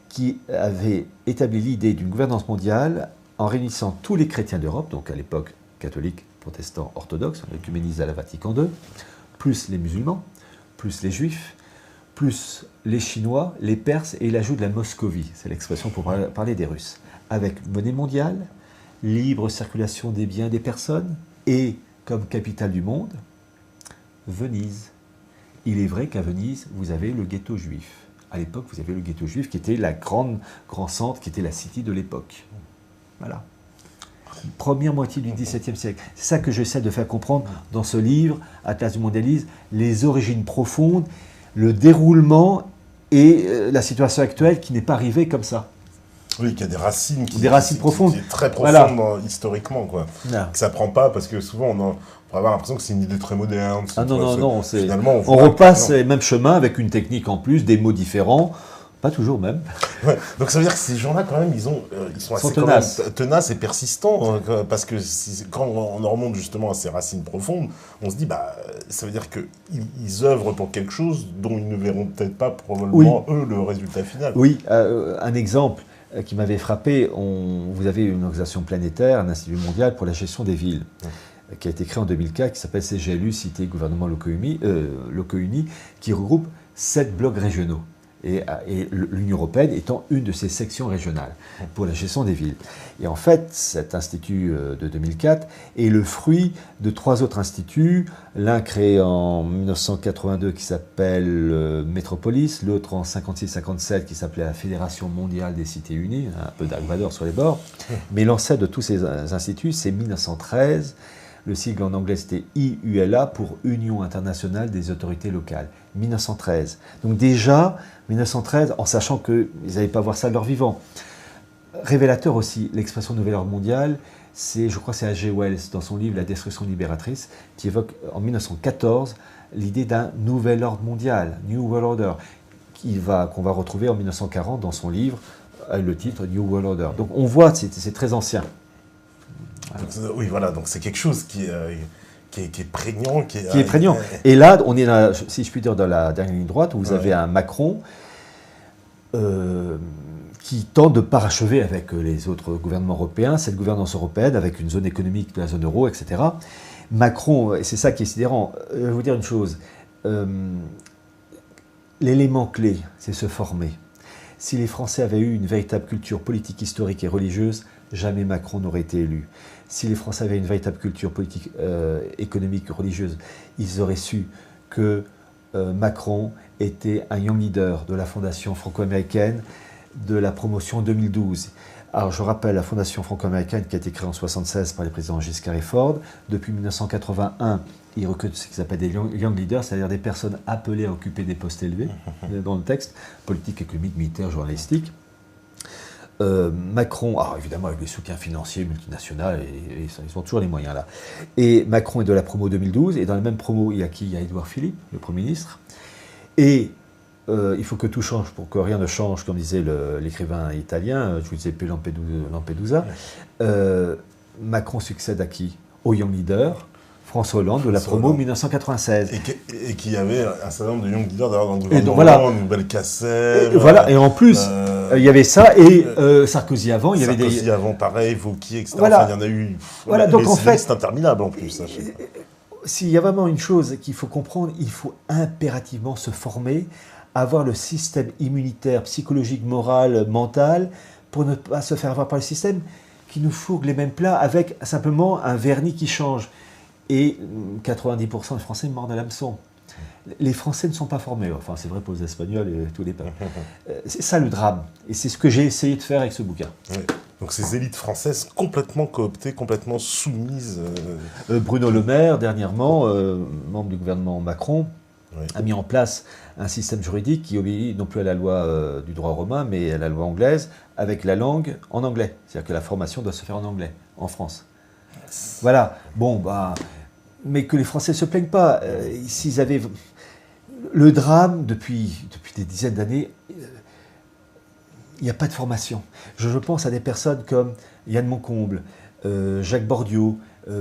qui avait établi l'idée d'une gouvernance mondiale en réunissant tous les chrétiens d'Europe, donc à l'époque catholiques, protestants, orthodoxes, œcuménistes à la Vatican II, plus les musulmans, plus les juifs, plus les Chinois, les Perses et l'ajout de la Moscovie, c'est l'expression pour parler des Russes, avec monnaie mondiale, libre circulation des biens et des personnes, et comme capitale du monde, Venise. Il est vrai qu'à Venise, vous avez le ghetto juif. À l'époque, vous avez le ghetto juif qui était grand centre, qui était la city de l'époque. Voilà. Première moitié du XVIIe siècle. C'est ça que j'essaie de faire comprendre dans ce livre, Atlas du mondialisme, les origines profondes, le déroulement et la situation actuelle qui n'est pas arrivée comme ça. Oui, qu'il y a des racines, profondes. Qui est très profonde voilà. Historiquement, quoi. Voilà. Que ça prend pas, parce que souvent on va avoir l'impression que c'est une idée très moderne. Ah non, finalement, on repasse les mêmes chemins avec une technique en plus, des mots différents, pas toujours même. Ouais. Donc ça veut dire que ces gens-là, quand même, ils sont assez tenaces et persistants, parce que quand on remonte justement à ces racines profondes, on se dit, ça veut dire qu'ils œuvrent pour quelque chose dont ils ne verront peut-être pas probablement, eux, le résultat final. Oui, un exemple qui m'avait frappé, vous avez une organisation planétaire, un institut mondial pour la gestion des villes, qui a été créé en 2004, qui s'appelle CGLU, Cité Gouvernement Locaux Unis, qui regroupe 7 blocs régionaux. Et l'Union européenne étant une de ces sections régionales pour la gestion des villes. Et en fait, cet institut de 2004 est le fruit de 3 autres instituts, l'un créé en 1982 qui s'appelle Métropolis, l'autre en 56-57 qui s'appelait la Fédération mondiale des cités unies, un peu Dark Vador sur les bords, mais l'ancêtre de tous ces instituts, c'est 1913. Le sigle en anglais, c'était IULA pour Union internationale des autorités locales. 1913. Donc déjà, 1913, en sachant qu'ils n'allaient pas voir ça de leur vivant. Révélateur aussi, l'expression Nouvel Ordre mondial, je crois que c'est H.G. Wells, dans son livre La destruction libératrice, qui évoque en 1914 l'idée d'un nouvel ordre mondial, New World Order, qu'on va retrouver en 1940 dans son livre, avec le titre New World Order. Donc on voit, c'est très ancien. Donc, oui, voilà, donc c'est quelque chose qui est prégnant. Qui est prégnant. Et là, on est, si je puis dire, dans la dernière ligne droite, où vous avez un Macron qui tente de parachever avec les autres gouvernements européens, cette gouvernance européenne, avec une zone économique de la zone euro, etc. Macron, et c'est ça qui est sidérant, je vais vous dire une chose, l'élément clé, c'est se former. Si les Français avaient eu une véritable culture politique, historique et religieuse, jamais Macron n'aurait été élu. Si les Français avaient une véritable culture politique, économique, religieuse, ils auraient su que Macron était un young leader de la Fondation franco-américaine de la promotion 2012. Alors je rappelle la Fondation franco-américaine qui a été créée en 1976 par les présidents Giscard et Ford. Depuis 1981, il recrute ce qu'ils appellent des young leaders, c'est-à-dire des personnes appelées à occuper des postes élevés dans le texte, politique, économique, militaire, journalistique. Macron, alors évidemment avec des soutiens financiers multinationaux, et ils ont toujours les moyens là. Et Macron est de la promo 2012, et dans la même promo, il y a qui ? Il y a Édouard Philippe, le Premier ministre. Et il faut que tout change pour que rien ne change, comme disait l'écrivain italien, je vous disais Lampedusa. Macron succède à qui ? Au young leader, François Hollande, de la promo 1996. Et qui avait un certain nombre de young leaders dans le gouvernement, Nouvelle-Cassel. Et en plus, il y avait ça, et Sarkozy avant, il y avait des... Sarkozy avant, pareil, Vauquier, etc. Voilà. Enfin, il y en a eu... Voilà, donc en fait... C'est interminable en plus. S'il y a vraiment une chose qu'il faut comprendre, il faut impérativement se former, avoir le système immunitaire, psychologique, moral, mental, pour ne pas se faire avoir par le système qui nous fourgue les mêmes plats avec simplement un vernis qui change. Et 90% des Français mordent à l'hameçon. Les Français ne sont pas formés, enfin c'est vrai pour les Espagnols et tous les peuples. C'est ça le drame, et c'est ce que j'ai essayé de faire avec ce bouquin. Oui. Donc ces élites françaises complètement cooptées, complètement soumises... Bruno Le Maire, dernièrement, membre du gouvernement Macron, a mis en place un système juridique qui obéit non plus à la loi du droit romain, mais à la loi anglaise, avec la langue en anglais. C'est-à-dire que la formation doit se faire en anglais, en France. Voilà, bon, mais que les Français ne se plaignent pas. S'ils avaient... Le drame, depuis des dizaines d'années, il n'y a pas de formation. Je pense à des personnes comme Yann Moncomble, Jacques Bordiot,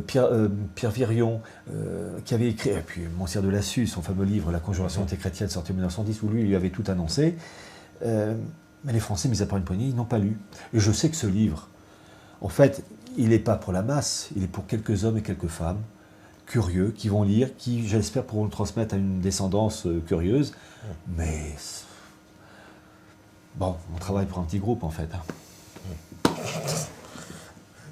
Pierre Virion, qui avait écrit, et puis Monsieur de Lassus, son fameux livre « La conjuration antéchrétienne » sorti en 1910, où lui avait tout annoncé. Mais les Français, mis à part une poignée, ils n'ont pas lu. Et je sais que ce livre, en fait, il n'est pas pour la masse, il est pour quelques hommes et quelques femmes curieux, qui vont lire, qui, j'espère, pourront le transmettre à une descendance curieuse. Mais bon, on travaille pour un petit groupe, en fait.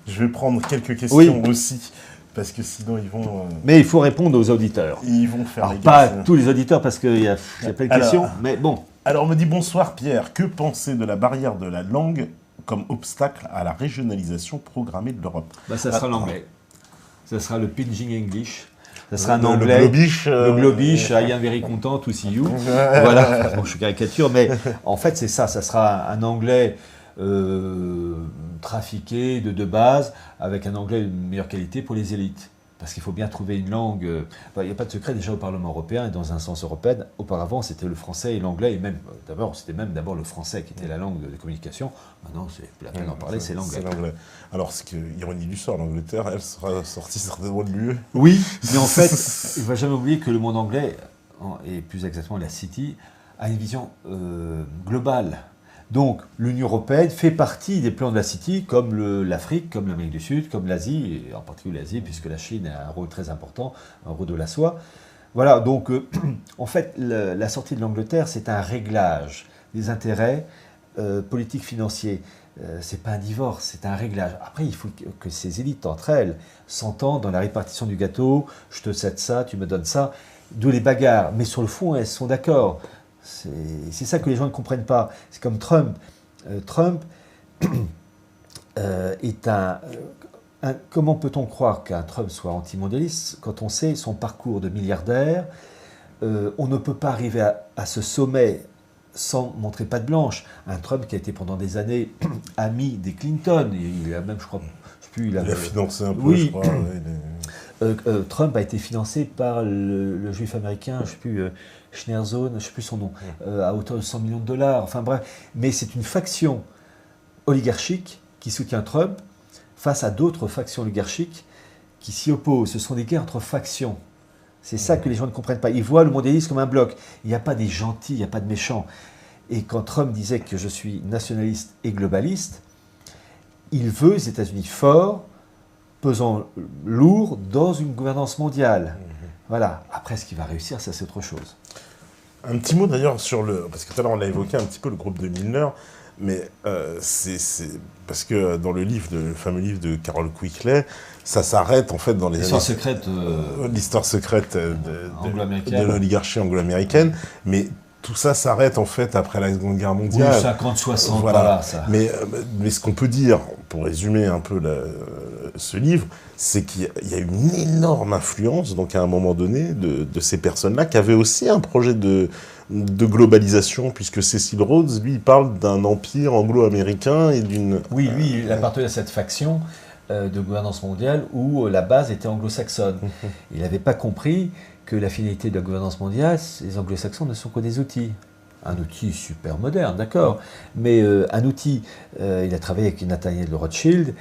Je vais prendre quelques questions aussi, parce que sinon ils vont... Mais il faut répondre aux auditeurs. Ils vont faire les pas gars, tous les auditeurs, parce qu'il y a plein de questions, mais bon. Alors, on me dit bonsoir Pierre, que penser de la barrière de la langue comme obstacle à la régionalisation programmée de l'Europe? Ça sera l'anglais. Ça sera le Pidgin English. Ça sera un anglais. Le globish. I am very content to see you. Voilà. Bon, je caricature, mais en fait, c'est ça. Ça sera un anglais trafiqué de base, avec un anglais de meilleure qualité pour les élites. Parce qu'il faut bien trouver une langue. Il n'y a pas de secret déjà au Parlement européen et dans un sens européen. Auparavant, c'était le français et l'anglais, et même c'était d'abord le français qui était la langue de communication. Maintenant, c'est plus la peine d'en parler, c'est l'anglais. Alors, ce que, ironie du sort, l'Angleterre, elle sera sortie certainement de l'UE. Oui, mais en fait, il ne faut jamais oublier que le monde anglais, et plus exactement la City, a une vision globale. Donc, l'Union européenne fait partie des plans de la City, comme l'Afrique, comme l'Amérique du Sud, comme l'Asie, et en particulier l'Asie, puisque la Chine a un rôle très important, un rôle de la soie. Voilà, donc, en fait, la sortie de l'Angleterre, c'est un réglage des intérêts politiques, financiers. C'est pas un divorce, c'est un réglage. Après, il faut que ces élites, entre elles, s'entendent dans la répartition du gâteau. Je te cède ça, tu me donnes ça. D'où les bagarres. Mais sur le fond, elles sont d'accord. C'est ça que les gens ne comprennent pas. C'est comme Trump. Trump est comment peut-on croire qu'un Trump soit antimondialiste quand on sait son parcours de milliardaire? On ne peut pas arriver à ce sommet sans montrer patte blanche. Un Trump qui a été pendant des années ami des Clinton. Il a même, je crois, il a financé un peu, oui. je crois. Trump a été financé par le juif américain, je ne sais plus, Schneersohn, je ne sais plus son nom, à hauteur de 100 millions de dollars. Enfin bref, mais c'est une faction oligarchique qui soutient Trump face à d'autres factions oligarchiques qui s'y opposent. Ce sont des guerres entre factions. C'est ça que les gens ne comprennent pas. Ils voient le mondialisme comme un bloc. Il n'y a pas des gentils, il n'y a pas de méchants. Et quand Trump disait que je suis nationaliste et globaliste, il veut les États-Unis forts, pesant lourd dans une gouvernance mondiale. Voilà. Après, ce qu'il va réussir, ça c'est autre chose. Un petit mot d'ailleurs sur parce que tout à l'heure on a évoqué un petit peu le groupe de Milner, mais c'est parce que dans le fameux livre de Carol Quigley, ça s'arrête en fait dans les l'histoire secrète, l'histoire secrète de l'oligarchie anglo-américaine, mais tout ça s'arrête en fait après la Seconde Guerre mondiale. Oui, 50-60, voilà. Ça. Mais ce qu'on peut dire, pour résumer un peu ce livre, c'est qu'il y a une énorme influence, donc à un moment donné, de ces personnes-là, qui avaient aussi un projet de globalisation, puisque Cecil Rhodes, lui, il parle d'un empire anglo-américain et d'une... Oui, lui, il appartenait à cette faction de gouvernance mondiale où la base était anglo-saxonne. Il n'avait pas compris que la finalité de la gouvernance mondiale, les anglo-saxons ne sont que des outils. Un outil super moderne, d'accord, mais un outil, il a travaillé avec Nathaniel de Rothschild,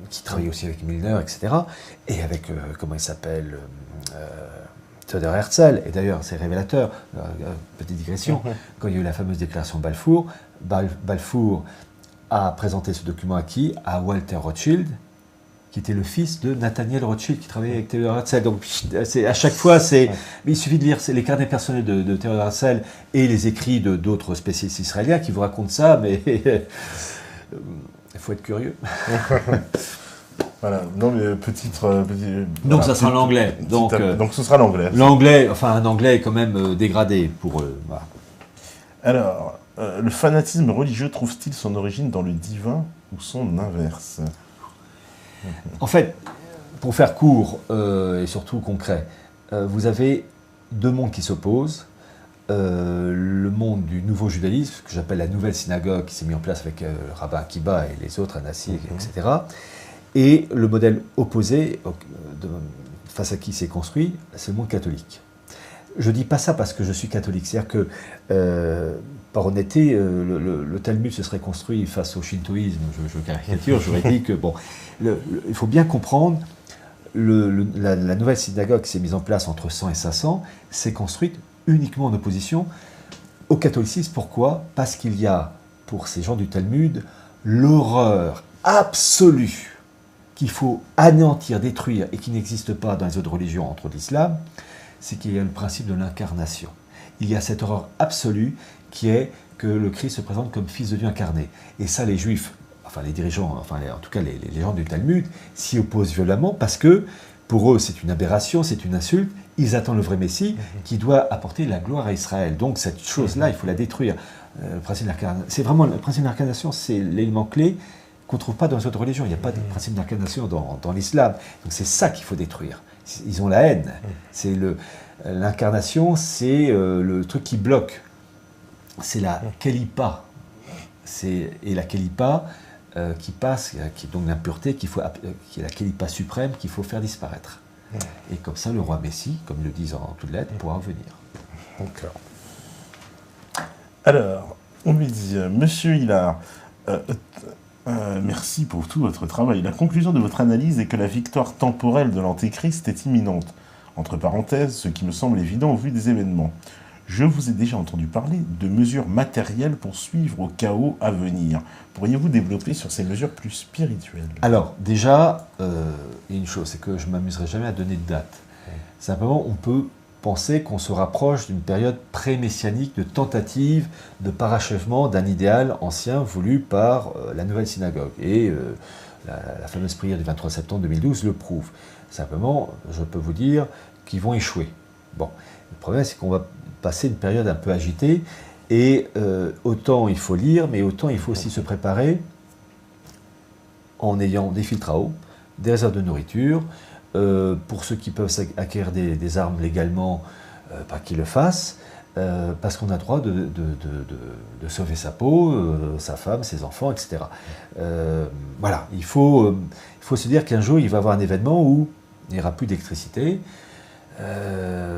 qui travaillait aussi avec Milner, etc., et avec, comment il s'appelle, Theodor Herzl, et d'ailleurs c'est révélateur, petite digression, quand il y a eu la fameuse déclaration Balfour, Balfour a présenté ce document à qui? À Walter Rothschild, qui était le fils de Nathaniel Rothschild, qui travaillait avec Theodor Herzl. Donc, à chaque fois, il suffit de lire les carnets personnels de Theodor Herzl et les écrits d'autres spécialistes israéliens qui vous racontent ça, mais il faut être curieux. Voilà, non mais donc ça sera l'anglais. Donc ce sera l'anglais. L'anglais, enfin un anglais quand même dégradé pour eux. Voilà. Alors, le fanatisme religieux trouve-t-il son origine dans le divin ou son inverse? En fait, pour faire court et surtout concret, vous avez deux mondes qui s'opposent. Le monde du nouveau judaïsme, que j'appelle la nouvelle synagogue, qui s'est mis en place avec le rabbin Akiba et les autres, Anassi, etc. Et le modèle opposé, face à qui c'est construit, c'est le monde catholique. Je ne dis pas ça parce que je suis catholique, c'est-à-dire que, par honnêteté, le Talmud se serait construit face au shintoïsme, je caricature, j'aurais dit que, bon, il faut bien comprendre, la nouvelle synagogue qui s'est mise en place entre 100 et 500, s'est construite uniquement en opposition au catholicisme. Pourquoi? Parce qu'il y a, pour ces gens du Talmud, l'horreur absolue qu'il faut anéantir, détruire, et qui n'existe pas dans les autres religions, entre l'islam, c'est qu'il y a le principe de l'incarnation. Il y a cette horreur absolue qui est que le Christ se présente comme fils de Dieu incarné. Et ça, les Juifs, enfin les dirigeants, enfin en tout cas les gens du Talmud, s'y opposent violemment parce que pour eux, c'est une aberration, c'est une insulte. Ils attendent le vrai Messie qui doit apporter la gloire à Israël. Donc cette chose-là, il faut la détruire. Le principe d'incarnation, c'est vraiment le principe d'incarnation, c'est l'élément clé qu'on ne trouve pas dans les autres religions. Il n'y a pas de principe d'incarnation dans l'islam. Donc c'est ça qu'il faut détruire. Ils ont la haine. C'est l'incarnation, c'est le truc qui bloque. C'est la kelipa. Et la kelipa qui passe, qui est donc l'impureté, qui est la kelipa suprême qu'il faut faire disparaître. Et comme ça, le roi Messie, comme ils le disent en toutes lettres, pourra venir. D'accord. Alors, on lui dit, Monsieur Hillard, merci pour tout votre travail. La conclusion de votre analyse est que la victoire temporelle de l'Antéchrist est imminente. Entre parenthèses, ce qui me semble évident au vu des événements. Je vous ai déjà entendu parler de mesures matérielles pour suivre au chaos à venir. Pourriez-vous développer sur ces mesures plus spirituelles? Alors, déjà, il y a une chose, c'est que je ne m'amuserai jamais à donner de date. Simplement, on peut penser qu'on se rapproche d'une période pré-messianique de tentative de parachèvement d'un idéal ancien voulu par la nouvelle synagogue. Et la fameuse prière du 23 septembre 2012 le prouve. Simplement, je peux vous dire qu'ils vont échouer. Bon, le problème, c'est qu'on va passer une période un peu agitée, et autant il faut lire, mais autant il faut aussi se préparer en ayant des filtres à eau, des réserves de nourriture. Pour ceux qui peuvent acquérir des armes légalement, pas qu'ils le fassent, parce qu'on a droit de sauver sa peau, sa femme, ses enfants, etc. Voilà, il faut se dire qu'un jour, il va y avoir un événement où il n'y aura plus d'électricité.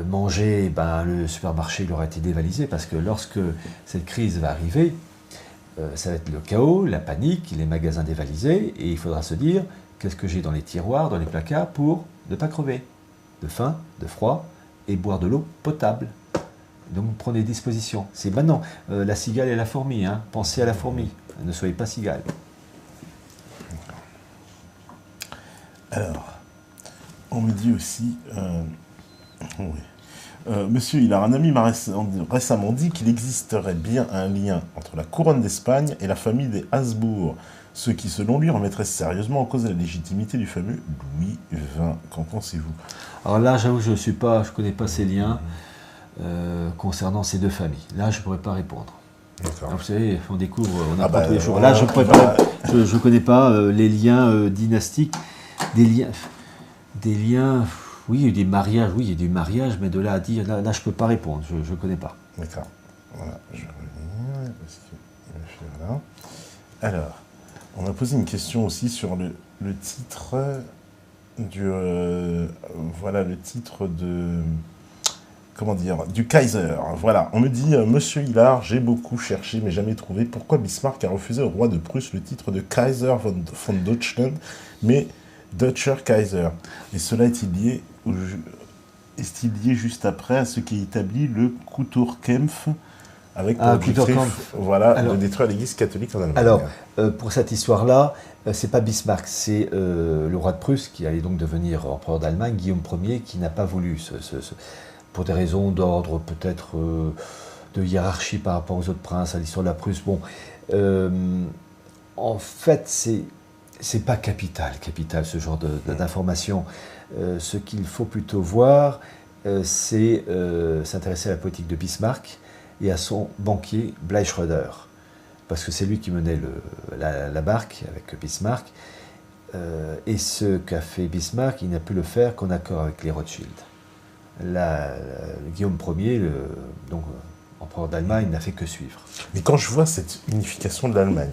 Manger, le supermarché il aura été dévalisé, parce que lorsque cette crise va arriver, ça va être le chaos, la panique, les magasins dévalisés, et il faudra se dire, qu'est-ce que j'ai dans les tiroirs, dans les placards, pour ne pas crever de faim, de froid, et boire de l'eau potable. Donc prenez des dispositions. C'est maintenant, la cigale et la fourmi, hein. Pensez à la fourmi, ne soyez pas cigale. Alors, on me dit aussi... oui. Monsieur, un ami m'a récemment dit qu'il existerait bien un lien entre la couronne d'Espagne et la famille des Habsbourg, ce qui, selon lui, remettrait sérieusement en cause la légitimité du fameux Louis XX. Qu'en pensez-vous? Alors là, j'avoue, je ne connais pas ces liens concernant ces deux familles. Là, je ne pourrais pas répondre. Alors, vous savez, on découvre, on apprend tous les jours. Là, je ne connais pas les liens dynastiques, des liens... Oui, il y a des mariages, oui, il y a du mariage, mais de là à dire, là je ne peux pas répondre, je ne connais pas. D'accord. Voilà, je reviens, parce qu'il m'a fait là. Alors, on m'a posé une question aussi sur le titre du... voilà, le titre de... Comment dire? Du Kaiser. Voilà, on me dit, Monsieur Hillard, j'ai beaucoup cherché, mais jamais trouvé pourquoi Bismarck a refusé au roi de Prusse le titre de Kaiser von Deutschland, mais Deutscher Kaiser. Et cela est-il lié juste après à ce qui établit le Kulturkampf avec pour objectif, voilà, de détruire l'Église catholique en Allemagne. Alors, pour cette histoire-là, c'est pas Bismarck, c'est le roi de Prusse qui allait donc devenir empereur d'Allemagne, Guillaume Ier, qui n'a pas voulu, pour des raisons d'ordre, peut-être de hiérarchie par rapport aux autres princes, à l'histoire de la Prusse. Bon, en fait, c'est pas capital ce genre d'information. Ce qu'il faut plutôt voir, c'est s'intéresser à la politique de Bismarck et à son banquier Bleich Schröder, parce que c'est lui qui menait la barque avec Bismarck. Et ce qu'a fait Bismarck, il n'a pu le faire qu'en accord avec les Rothschild. Guillaume Ier, donc empereur d'Allemagne, n'a fait que suivre. Mais quand je vois cette unification de l'Allemagne,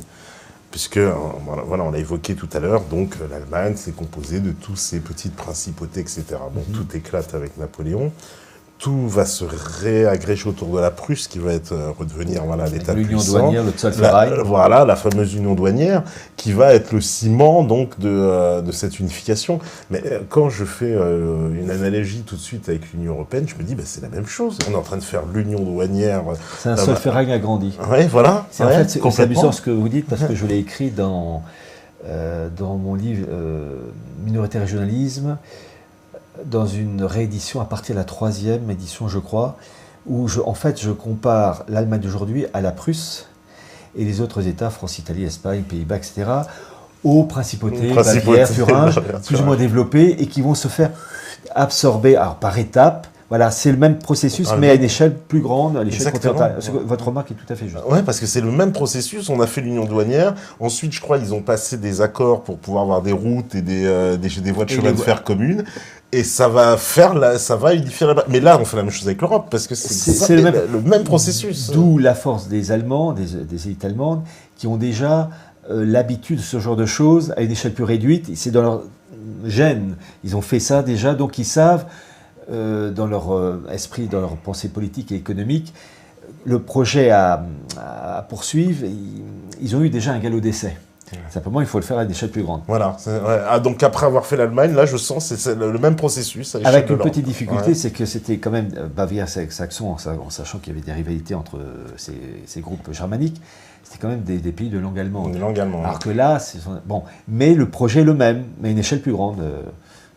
puisque, voilà, on l'a évoqué tout à l'heure, donc l'Allemagne, c'est composé de tous ces petites principautés, etc. Bon, tout éclate avec Napoléon. Tout va se réagréger autour de la Prusse, qui va redevenir l'État puissant. L'union douanière, le Zollverein. Voilà, la fameuse union douanière, qui va être le ciment donc de cette unification. Mais quand je fais une analogie tout de suite avec l'Union européenne, je me dis, c'est la même chose. On est en train de faire l'union douanière. C'est un Zollverein agrandi. Oui, voilà. En fait, c'est amusant ce que vous dites, parce que je l'ai écrit dans mon livre Minorité et régionalisme, dans une réédition à partir de la 3e édition, je crois, où en fait je compare l'Allemagne d'aujourd'hui à la Prusse et les autres États, France, Italie, Espagne, Pays-Bas, etc., aux principautés, Bavière, Thuringe, plus ou moins développées, et qui vont se faire absorber par étapes. Voilà, c'est le même processus, mais à une échelle plus grande, à l'échelle continentale. Votre remarque est tout à fait juste. Oui, parce que c'est le même processus. On a fait l'union douanière. Ensuite, je crois, ils ont passé des accords pour pouvoir avoir des routes et des voies de chemin de fer communes. Et ça va unifier la... Mais là, on fait la même chose avec l'Europe, parce que c'est le même processus. D'où la force des Allemands, des élites allemandes, qui ont déjà l'habitude de ce genre de choses à une échelle plus réduite. C'est dans leur gène. Ils ont fait ça déjà, donc ils savent... dans leur esprit, dans leur pensée politique et économique, le projet à poursuivre, ils ont eu déjà un galop d'essai. Simplement, il faut le faire à une échelle plus grande. Voilà. Donc après avoir fait l'Allemagne, là, je sens que c'est le même processus. Avec une petite difficulté, c'est que c'était quand même Bavière-Saxon, en sachant qu'il y avait des rivalités entre ces groupes germaniques, c'était quand même des pays de langue allemande. Alors que là, mais le projet est le même, mais à une échelle plus grande.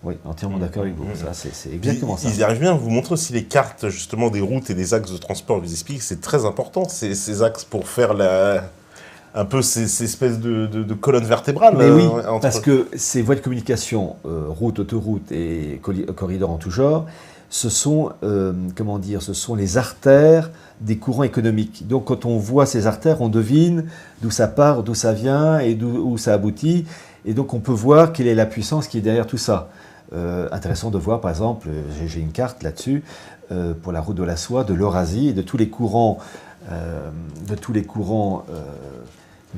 Oui, entièrement d'accord avec vous. C'est exactement ça. Ils y arrivent bien. Vous montrez aussi les cartes justement des routes et des axes de transport. Vous expliquez que c'est très important ces axes pour faire un peu ces espèces de colonnes vertébrales. Mais oui, parce que ces voies de communication, routes, autoroutes et corridors en tout genre, ce sont les artères des courants économiques. Donc quand on voit ces artères, on devine d'où ça part, d'où ça vient et où ça aboutit. Et donc on peut voir quelle est la puissance qui est derrière tout ça. Intéressant de voir, par exemple, j'ai une carte là-dessus, pour la route de la soie, de l'Eurasie et de tous les courants,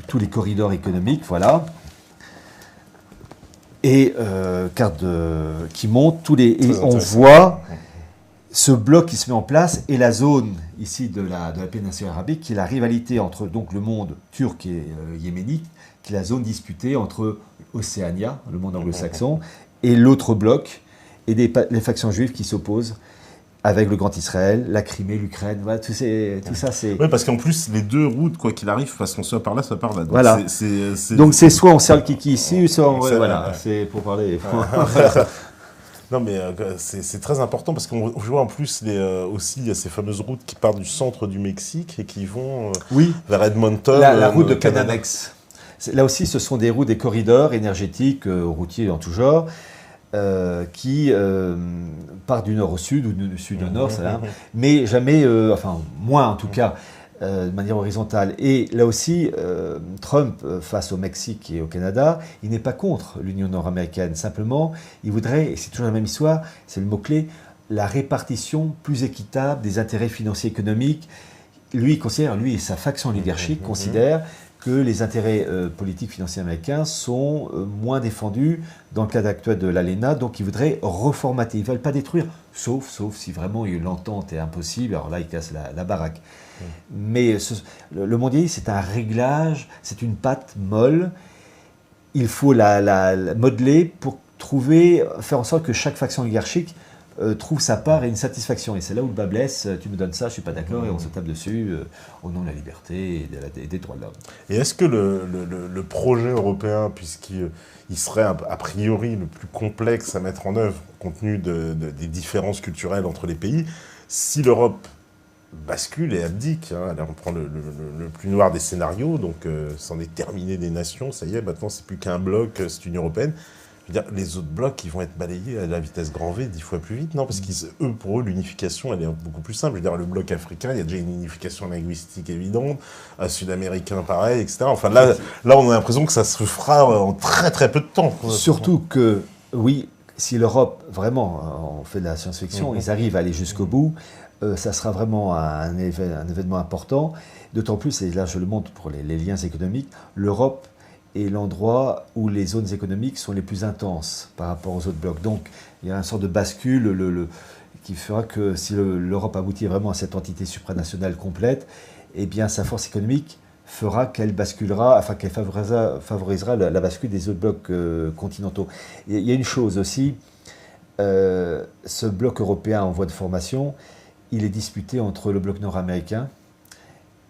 tous les corridors économiques, voilà. Et carte qui montre et on voit ce bloc qui se met en place et la zone ici de la péninsule arabique, qui est la rivalité entre donc le monde turc et yéménite, qui est la zone disputée entre Océania, le monde anglo-saxon, et l'autre bloc, et les factions juives qui s'opposent avec le Grand Israël, la Crimée, l'Ukraine, voilà, tout ça c'est... Oui, parce qu'en plus, les deux routes, quoi qu'il arrive, passent soit par là, soit par là. Donc voilà. Donc c'est soit on serre le kiki ici, soit voilà, c'est pour parler... Non, mais c'est très important parce qu'on voit en plus aussi il y a ces fameuses routes qui partent du centre du Mexique et qui vont vers Edmonton. La route de Canamex. Là aussi, ce sont des routes, des corridors énergétiques, routiers en tout genre, qui partent du nord au sud ou du sud au nord, mais jamais, moins en tout cas, de manière horizontale. Et là aussi, Trump, face au Mexique et au Canada, il n'est pas contre l'Union nord-américaine. Simplement, il voudrait, et c'est toujours la même histoire, c'est le mot-clé, la répartition plus équitable des intérêts financiers et économiques. Lui et sa faction oligarchique considèrent que les intérêts politiques financiers américains sont moins défendus dans le cadre actuel de l'ALENA, donc ils voudraient reformater. Ils ne veulent pas détruire, sauf si vraiment l'entente est impossible, alors là ils cassent la baraque. Mais le mondialisme, c'est un réglage, c'est une pâte molle, il faut la modeler pour faire en sorte que chaque faction oligarchique trouve sa part et une satisfaction. Et c'est là où le bas blesse, tu me donnes ça, je ne suis pas d'accord, et on se tape dessus au nom de la liberté et des droits de l'homme. Et est-ce que le projet européen, puisqu'il serait a priori le plus complexe à mettre en œuvre, compte tenu des différences culturelles entre les pays, si l'Europe bascule et abdique, là on prend le plus noir des scénarios, donc c'en est terminé des nations, ça y est, maintenant c'est plus qu'un bloc, c'est l'Union européenne. Je veux dire, les autres blocs, ils vont être balayés à la vitesse grand V 10 fois plus vite, non? Parce que pour eux, l'unification, elle est beaucoup plus simple. Je veux dire, le bloc africain, il y a déjà une unification linguistique évidente, sud-américain pareil, etc. Enfin, là, on a l'impression que ça se fera en très très peu de temps. Surtout que, oui, si l'Europe, vraiment, on fait de la science-fiction, ils arrivent à aller jusqu'au bout, ça sera vraiment un événement important. D'autant plus, et là je le montre pour les liens économiques, l'Europe est l'endroit où les zones économiques sont les plus intenses par rapport aux autres blocs. Donc, il y a une sorte de bascule qui fera que si l'Europe aboutit vraiment à cette entité supranationale complète, eh bien, sa force économique fera qu'elle basculera, enfin qu'elle favorisera la bascule des autres blocs continentaux. Et il y a une chose aussi, ce bloc européen en voie de formation, il est disputé entre le bloc nord-américain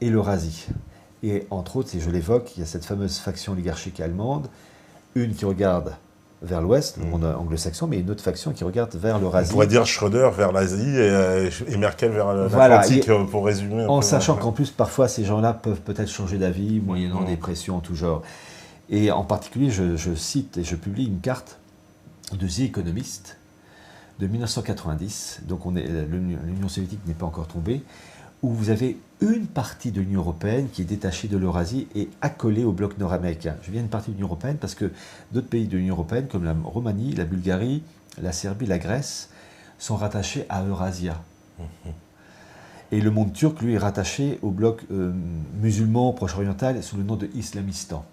et l'Eurasie. Et entre autres, si je l'évoque, il y a cette fameuse faction oligarchique allemande, une qui regarde vers l'ouest, le monde anglo-saxon, mais une autre faction qui regarde vers l'Eurasie. On pourrait dire Schröder vers l'Asie et Merkel vers l'Atlantique, pour résumer. En sachant qu'en plus, parfois, ces gens-là peuvent peut-être changer d'avis, moyennant des pressions en tout genre. Et en particulier, je cite et je publie une carte de The Economist de 1990, donc l'Union soviétique n'est pas encore tombée, où vous avez une partie de l'Union européenne qui est détachée de l'Eurasie et accolée au bloc nord-américain. Je viens d'une partie de l'Union européenne parce que d'autres pays de l'Union européenne, comme la Roumanie, la Bulgarie, la Serbie, la Grèce, sont rattachés à Eurasia. Et le monde turc, lui, est rattaché au bloc musulman proche-oriental sous le nom de Islamistan.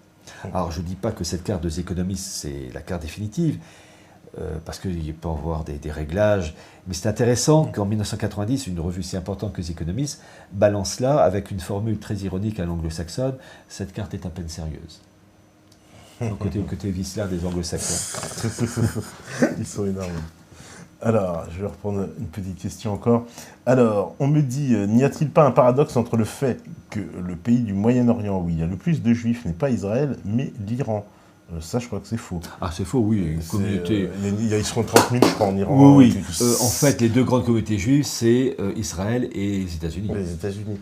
Alors, je ne dis pas que cette carte de The Economist, c'est la carte définitive, parce qu'il peut y avoir des réglages. Mais c'est intéressant qu'en 1990, une revue si importante que The Economist balance là, avec une formule très ironique à l'anglo-saxonne, cette carte est à peine sérieuse. Au côté vicelard des anglo-saxons. Ils sont énormes. Alors, je vais reprendre une petite question encore. Alors, on me dit, n'y a-t-il pas un paradoxe entre le fait que le pays du Moyen-Orient où il y a le plus de juifs n'est pas Israël, mais l'Iran? Ça, je crois que c'est faux. Ah, c'est faux, oui. Une communauté... ils seront 30 000, je crois, en Iran. Oui, oui. En fait, les deux grandes communautés juives, c'est Israël et les États-Unis. Les États-Unis.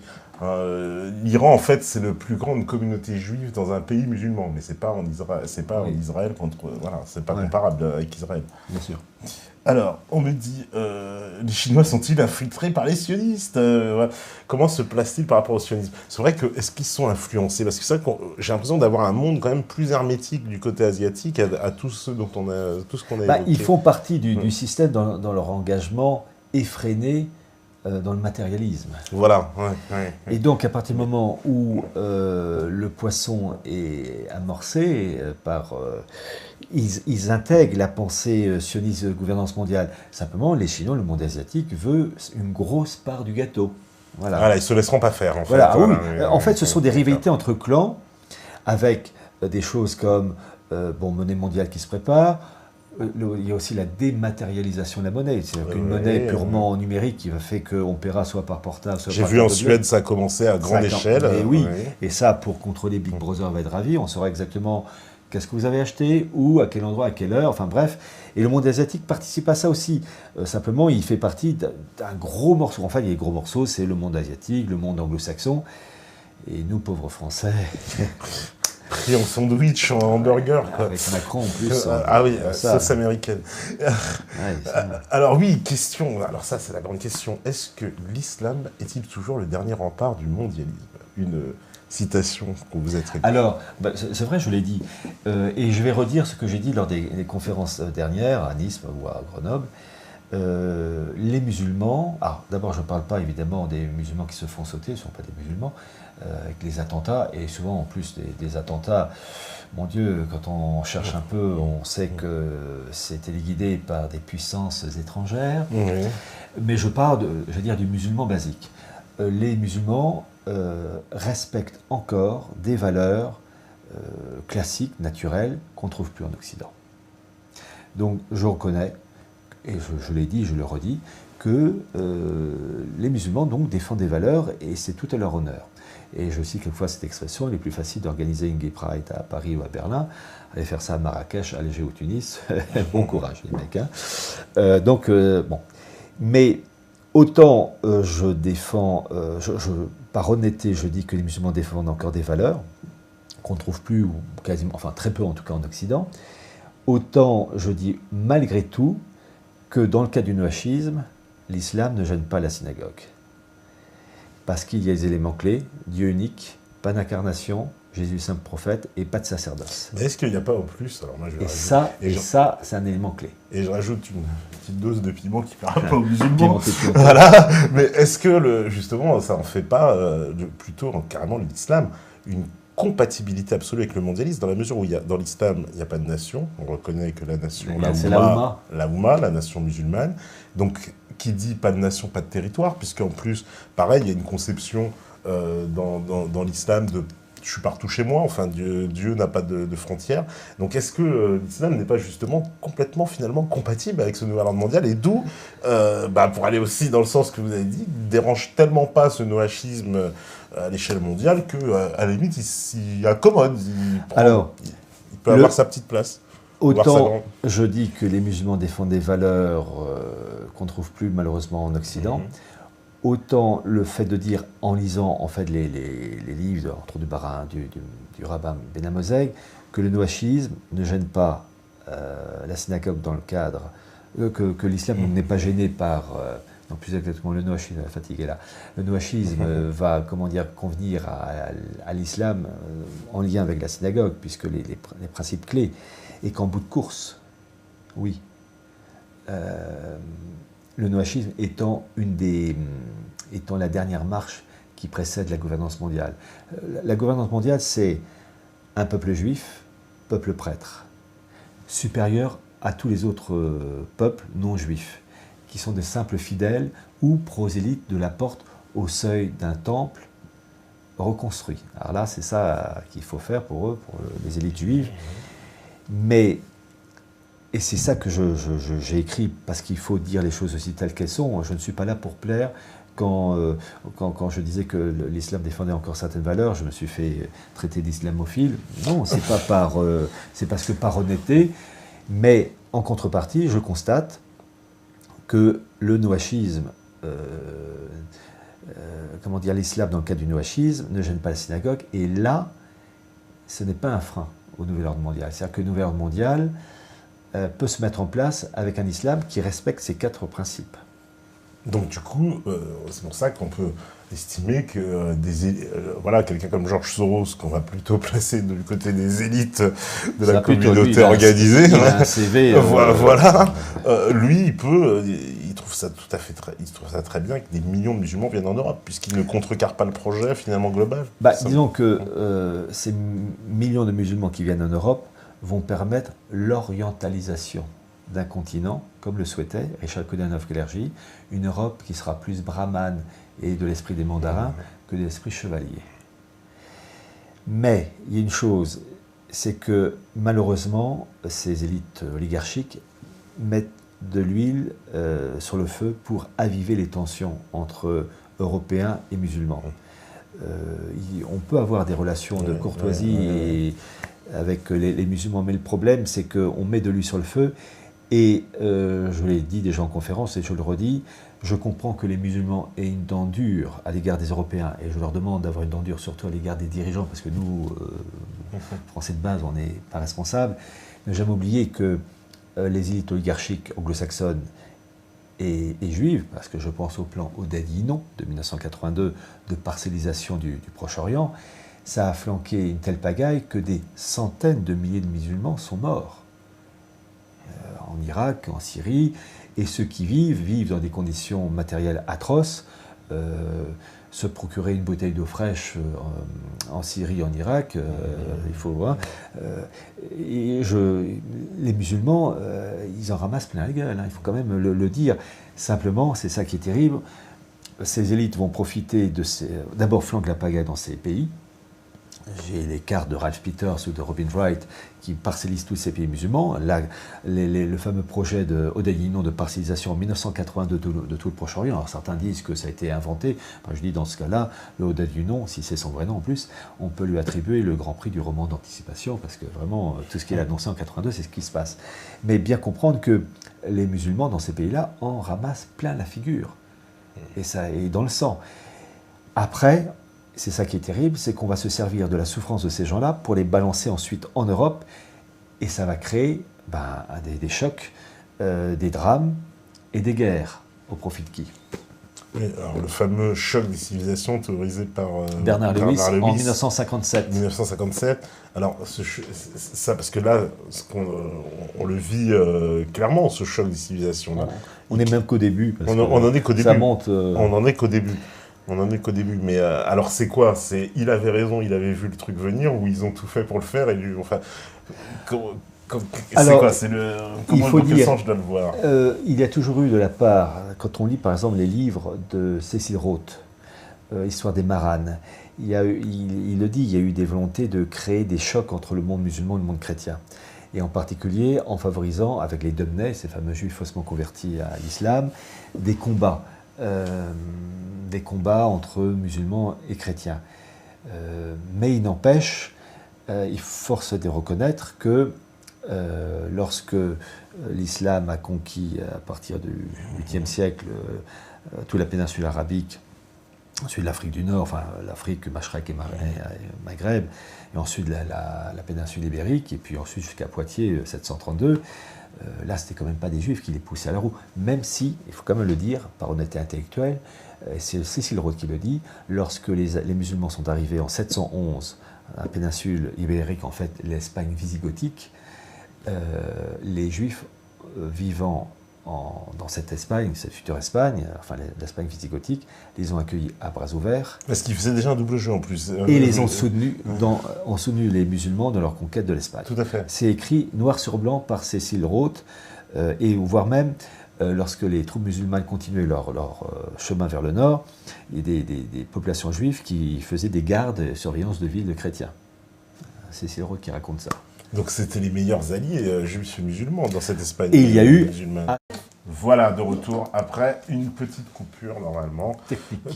L'Iran, en fait, c'est la plus grande communauté juive dans un pays musulman, mais c'est pas en Israël. C'est pas en Israël contre. Voilà, c'est pas comparable avec Israël. Bien sûr. Alors, on me dit, les Chinois sont-ils infiltrés par les sionistes? Voilà. Comment se placent-ils par rapport au sionisme? C'est vrai que, est-ce qu'ils sont influencés? Parce que c'est vrai que j'ai l'impression d'avoir un monde quand même plus hermétique du côté asiatique à tous ceux dont on a, tout ce qu'on a évoqué. Ils font partie du système dans leur engagement effréné dans le matérialisme. Voilà. Et donc, à partir du moment où le poisson est amorcé par... Ils intègrent la pensée sioniste de gouvernance mondiale. Simplement, les Chinois, le monde asiatique, veut une grosse part du gâteau. Voilà, ils se laisseront pas faire, en fait. Oui. En fait, ce sont des rivalités entre clans, avec des choses comme monnaie mondiale qui se prépare. Il y a aussi la dématérialisation de la monnaie. C'est-à-dire qu'une monnaie purement numérique qui fait qu'on paiera soit par portable, soit par... J'ai vu en Suède, ça a commencé à grande échelle. Et ça, pour contrôler Big Brother, va être ravi. On saura exactement qu'est-ce que vous avez acheté, où, à quel endroit, à quelle heure, enfin bref. Et le monde asiatique participe à ça aussi. Simplement, il fait partie d'un gros morceau. Enfin, il y a des gros morceaux, c'est le monde asiatique, le monde anglo-saxon. Et nous, pauvres Français... Pris en sandwich, en hamburger, quoi. Avec Macron en plus. Sauce américaine. Alors oui, question. Alors ça, c'est la grande question. Est-ce que l'islam est-il toujours le dernier rempart du mondialisme? Une citation qu'on vous a traitée. Alors, c'est vrai, je l'ai dit. Et je vais redire ce que j'ai dit lors des conférences dernières, à Nice ou à Grenoble. Les musulmans, d'abord je ne parle pas évidemment des musulmans qui se font sauter, ce ne sont pas des musulmans, avec les attentats, et souvent en plus des attentats, mon Dieu, quand on cherche un peu, on sait que c'est téléguidé par des puissances étrangères, mais je parle du musulman basique. Les musulmans respectent encore des valeurs classiques, naturelles, qu'on ne trouve plus en Occident. Donc je reconnais, et je l'ai dit, je le redis, que les musulmans donc défendent des valeurs et c'est tout à leur honneur. Et je cite quelquefois cette expression, il est plus facile d'organiser une Gay Pride à Paris ou à Berlin, aller faire ça à Marrakech, à Alger ou Tunis, bon courage les mecs. Bon. Mais autant je défends, par honnêteté, je dis que les musulmans défendent encore des valeurs qu'on ne trouve plus, ou quasiment, enfin très peu en tout cas en Occident, autant je dis malgré tout, que dans le cas du noachisme, l'islam ne gêne pas la synagogue. Parce qu'il y a des éléments clés, Dieu unique, pas d'incarnation, Jésus simple prophète et pas de sacerdoce. Mais est-ce qu'il n'y a pas en plus alors moi, ça, c'est un élément clé. Et je rajoute une petite dose de piment qui ne parle pas aux musulmans. Voilà. Mais est-ce que justement, ça en fait pas plutôt carrément l'islam une compatibilité absolue avec le mondialisme, dans la mesure où dans l'islam, il n'y a pas de nation. On reconnaît que la nation, c'est la Oumma, la nation musulmane. Donc, qui dit pas de nation, pas de territoire, puisqu'en plus, pareil, il y a une conception dans l'islam de je suis partout chez moi, enfin Dieu n'a pas de frontières. Donc est-ce que l'islam n'est pas justement complètement finalement compatible avec ce nouvel ordre mondial, et d'où, pour aller aussi dans le sens que vous avez dit, dérange tellement pas ce noachisme à l'échelle mondiale qu'à la limite il s'y accommode, il peut avoir sa petite place. Autant je dis que les musulmans défendent des valeurs qu'on ne trouve plus malheureusement en Occident, autant le fait de dire, en lisant en fait les livres, entre autres du rabbin Ben Amozeg, que le noachisme ne gêne pas la synagogue dans le cadre, que l'islam n'est pas gêné par, non plus exactement le noachisme, la fatigue est là, le noachisme va, convenir à l'islam en lien avec la synagogue, puisque les principes clés, et qu'en bout de course, oui, le noachisme étant la dernière marche qui précède la gouvernance mondiale. La gouvernance mondiale, c'est un peuple juif, peuple prêtre, supérieur à tous les autres peuples non juifs, qui sont de simples fidèles ou prosélytes de la porte au seuil d'un temple reconstruit. Alors là, c'est ça qu'il faut faire pour eux, pour les élites juives. Mais, et c'est ça que j'ai écrit, parce qu'il faut dire les choses aussi telles qu'elles sont. Je ne suis pas là pour plaire. Quand je disais que l'islam défendait encore certaines valeurs, je me suis fait traiter d'islamophile. Non, c'est parce que par honnêteté. Mais en contrepartie, je constate que le noachisme, l'islam dans le cadre du noachisme ne gêne pas la synagogue. Et là, ce n'est pas un frein au nouvel ordre mondial. C'est-à-dire que le nouvel ordre mondial peut se mettre en place avec un islam qui respecte ces 4 principes. Donc du coup, c'est pour ça qu'on peut estimer que quelqu'un comme George Soros, qu'on va plutôt placer du côté des élites de la communauté organisée, il a un CV, lui, il trouve ça très bien que des millions de musulmans viennent en Europe, puisqu'il ne contrecarre pas le projet finalement global. Disons que ces millions de musulmans qui viennent en Europe vont permettre l'orientalisation d'un continent, comme le souhaitait Richard Kodanov-Kalergi, une Europe qui sera plus brahmane et de l'esprit des mandarins que de l'esprit chevalier. Mais il y a une chose, c'est que malheureusement, ces élites oligarchiques mettent de l'huile sur le feu pour aviver les tensions entre Européens et musulmans. On peut avoir des relations de courtoisie avec les musulmans, mais le problème, c'est qu'on met de l'huile sur le feu. Et je l'ai dit déjà en conférence, et je le redis, je comprends que les musulmans aient une dent dure à l'égard des Européens, et je leur demande d'avoir une dent dure surtout à l'égard des dirigeants, parce que nous, Français de base, on n'est pas responsables. Ne jamais oublier que les élites oligarchiques anglo-saxonnes et juives, parce que je pense au plan Oded-Yinon de 1982 de parcellisation du Proche-Orient, ça a flanqué une telle pagaille que des centaines de milliers de musulmans sont morts. En Irak, en Syrie, et ceux qui vivent dans des conditions matérielles atroces. Se procurer une bouteille d'eau fraîche en Syrie, en Irak, il faut voir. Les musulmans, ils en ramassent plein la gueule, il faut quand même le dire. Simplement, c'est ça qui est terrible, ces élites vont profiter de d'abord flanquent la pagaille dans ces pays. J'ai les cartes de Ralph Peters ou de Robin Wright qui parcellisent tous ces pays musulmans. Là, le fameux projet de Oded-Yinon de parcellisation en 1982 de tout le Proche-Orient. Alors certains disent que ça a été inventé. Je dis dans ce cas-là, le Oded-Yinon, si c'est son vrai nom en plus, on peut lui attribuer le grand prix du roman d'anticipation parce que vraiment, tout ce qu'il a annoncé en 82, c'est ce qui se passe. Mais bien comprendre que les musulmans dans ces pays-là en ramassent plein la figure. Et ça est dans le sang. Après, c'est ça qui est terrible, c'est qu'on va se servir de la souffrance de ces gens-là pour les balancer ensuite en Europe, et ça va créer des chocs, des drames et des guerres. Au profit de qui? Oui, alors le fameux choc des civilisations théorisé par Bernard Lewis en 1957. 1957. Alors, ça, parce que là, on le vit clairement, ce choc des civilisations-là. On n'est même qu'au début. On en est qu'au début. Ça monte. On en est qu'au début. On en est qu'au début, mais alors c'est quoi? C'est il avait raison, il avait vu le truc venir, ou ils ont tout fait pour le faire et lui, enfin, c'est Alors, quoi? C'est le il faut dans quel dire, sens je dois le voir? il y a toujours eu de la part, quand on lit par exemple les livres de Cécile Roth, Histoire des Maranes, il le dit, il y a eu des volontés de créer des chocs entre le monde musulman et le monde chrétien. Et en particulier en favorisant, avec les Domnais, ces fameux juifs faussement convertis à l'islam, des combats entre musulmans et chrétiens. Mais il n'empêche, il force de reconnaître que lorsque l'islam a conquis à partir du 8e siècle toute la péninsule arabique, ensuite l'Afrique du Nord, enfin l'Afrique, Mashrek et Maghreb, et ensuite la péninsule ibérique, et puis ensuite jusqu'à Poitiers, 732, là c'était quand même pas des juifs qui les poussaient à la roue, même si, il faut quand même le dire, par honnêteté intellectuelle, c'est Cécile Roth qui le dit, lorsque les musulmans sont arrivés en 711 à la péninsule ibérique, en fait l'Espagne visigothique, les juifs vivant dans cette Espagne, cette future Espagne, enfin l'Espagne visigothique, les ont accueillis à bras ouverts. Parce qu'ils faisaient déjà un double jeu en plus. Et les ont soutenus, ont soutenu les musulmans dans leur conquête de l'Espagne. Tout à fait. C'est écrit noir sur blanc par Cécile Roth, et voire même lorsque les troupes musulmanes continuaient leur chemin vers le nord, il y a des populations juives qui faisaient des gardes et surveillance de villes de chrétiens. C'est Cécile Roth qui raconte ça. Donc c'était les meilleurs alliés juifs et musulmans dans cette Espagne. Et il y a eu... Voilà, de retour après une petite coupure normalement.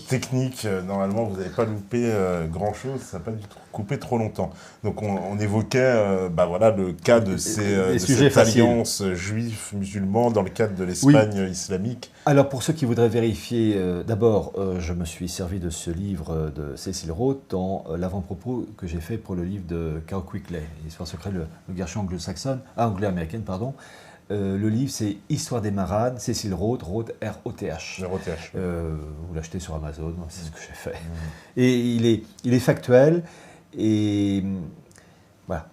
Technique, normalement vous n'avez pas loupé grand-chose, ça n'a pas du tout coupé trop longtemps. Donc on évoquait voilà, le cas de cette alliance juif-musulman dans le cadre de l'Espagne islamique. Alors pour ceux qui voudraient vérifier, d'abord je me suis servi de ce livre de Cécile Roth dans l'avant-propos que j'ai fait pour le livre de Carol Quigley, L'histoire secrète de l'oligarchie anglo-américaine, pardon. Le livre, c'est Histoire des Maranes, Cécile Roth, Roth, R-O-T-H. Vous l'achetez sur Amazon, c'est ce que j'ai fait. Et il est factuel, et voilà.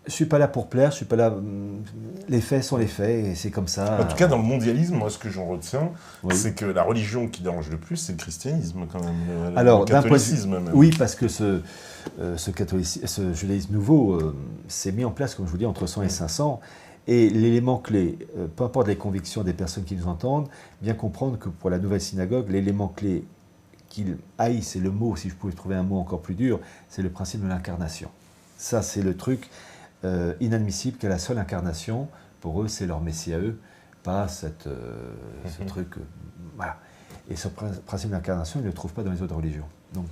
Je ne suis pas là pour plaire, je suis pas là. Les faits sont les faits, et c'est comme ça. En tout cas, dans le mondialisme, moi, ce que j'en retiens, c'est que la religion qui dérange le plus, c'est le christianisme, quand même. Alors, le catholicisme, même. Oui, parce que ce judaïsme nouveau s'est mis en place, comme je vous dis, entre 100 et 500. Et l'élément clé, peu importe les convictions des personnes qui nous entendent, bien comprendre que pour la nouvelle synagogue, l'élément clé qu'ils haïssent, c'est le mot, si je pouvais trouver un mot encore plus dur, c'est le principe de l'incarnation. Ça, c'est le truc inadmissible qu'à la seule incarnation, pour eux, c'est leur messie à eux, pas ce truc. Voilà. Et ce principe d'incarnation, ils ne le trouvent pas dans les autres religions. Donc,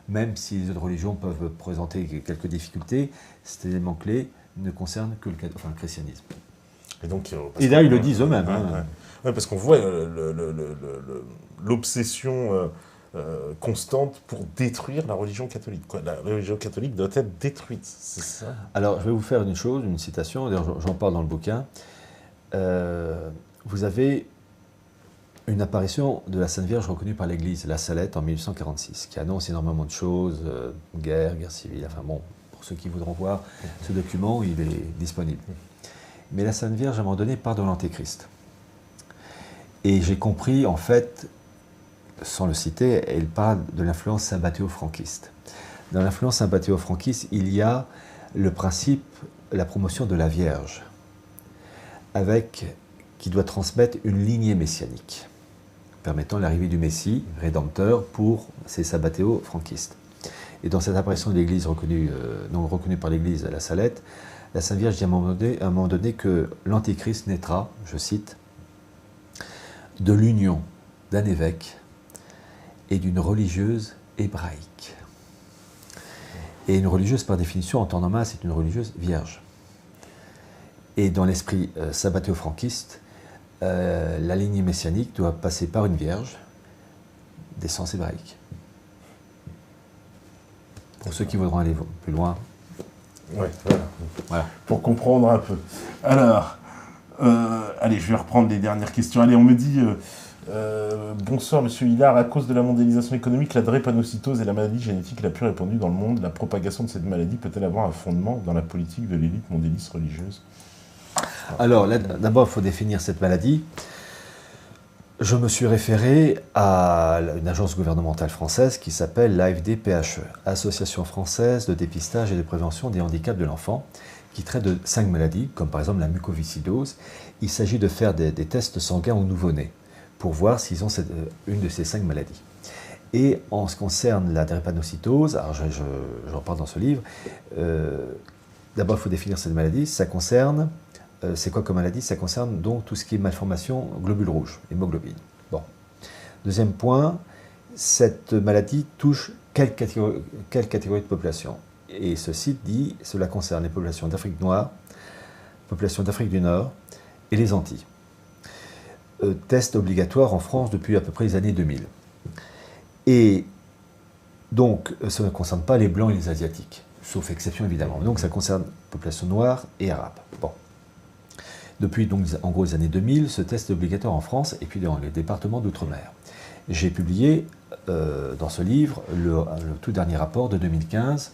même si les autres religions peuvent présenter quelques difficultés, cet élément clé ne concerne que le christianisme. Et là, ils le disent eux-mêmes. Ouais, parce qu'on voit l'obsession constante pour détruire la religion catholique. La religion catholique doit être détruite, c'est ça? Alors, je vais vous faire une citation, d'ailleurs j'en parle dans le bouquin. Vous avez une apparition de la Sainte Vierge reconnue par l'Église, la Salette, en 1846, qui annonce énormément de choses, guerre civile, enfin bon, pour ceux qui voudront voir ce document, il est disponible. Mais la Sainte Vierge, à un moment donné, part de l'Antéchrist. Et j'ai compris, en fait, sans le citer, elle parle de l'influence sabbatéo-franquiste. Dans l'influence sabbatéo-franquiste, il y a le principe, la promotion de la Vierge, qui doit transmettre une lignée messianique, permettant l'arrivée du Messie, rédempteur, pour ces sabbatéo-franquistes. Et dans cette apparition de l'Église reconnue par l'Église à la Salette, la Sainte Vierge dit à un moment donné que l'Antéchrist naîtra, je cite, de l'union d'un évêque et d'une religieuse hébraïque. Et une religieuse, par définition, en temps normal, c'est une religieuse vierge. Et dans l'esprit sabbatéo-franquiste, la lignée messianique doit passer par une vierge d'essence hébraïque. Pour ceux qui voudront aller plus loin. Oui, voilà. Pour comprendre un peu. Alors, allez, je vais reprendre les dernières questions. Allez, on me dit... bonsoir Monsieur Hillard, à cause de la mondialisation économique, la drépanocytose est la maladie génétique la plus répandue dans le monde. La propagation de cette maladie peut-elle avoir un fondement dans la politique de l'élite mondialiste religieuse? Alors, d'abord, il faut définir cette maladie. je me suis référé à une agence gouvernementale française qui s'appelle l'AFD-PHE, Association française de dépistage et de prévention des handicaps de l'enfant, qui traite de 5 maladies, comme par exemple la mucoviscidose. Il s'agit de faire des tests sanguins aux nouveau-nés pour voir s'ils ont une de ces 5 maladies. Et en ce qui concerne la drépanocytose, alors j'en parle dans ce livre, d'abord il faut définir cette maladie. Ça concerne, c'est quoi comme maladie? Ça concerne donc tout ce qui est malformation globules rouges, hémoglobine. Bon. Deuxième point, cette maladie touche quelle catégorie de population? Et ce site dit cela concerne les populations d'Afrique noire, populations d'Afrique du Nord et les Antilles. Test obligatoire en France depuis à peu près les années 2000. Et donc, ça ne concerne pas les Blancs et les Asiatiques, sauf exception évidemment. Donc, ça concerne population noire et arabe. Bon. Depuis, donc, en gros, les années 2000, ce test est obligatoire en France et puis dans les départements d'outre-mer. J'ai publié dans ce livre le tout dernier rapport de 2015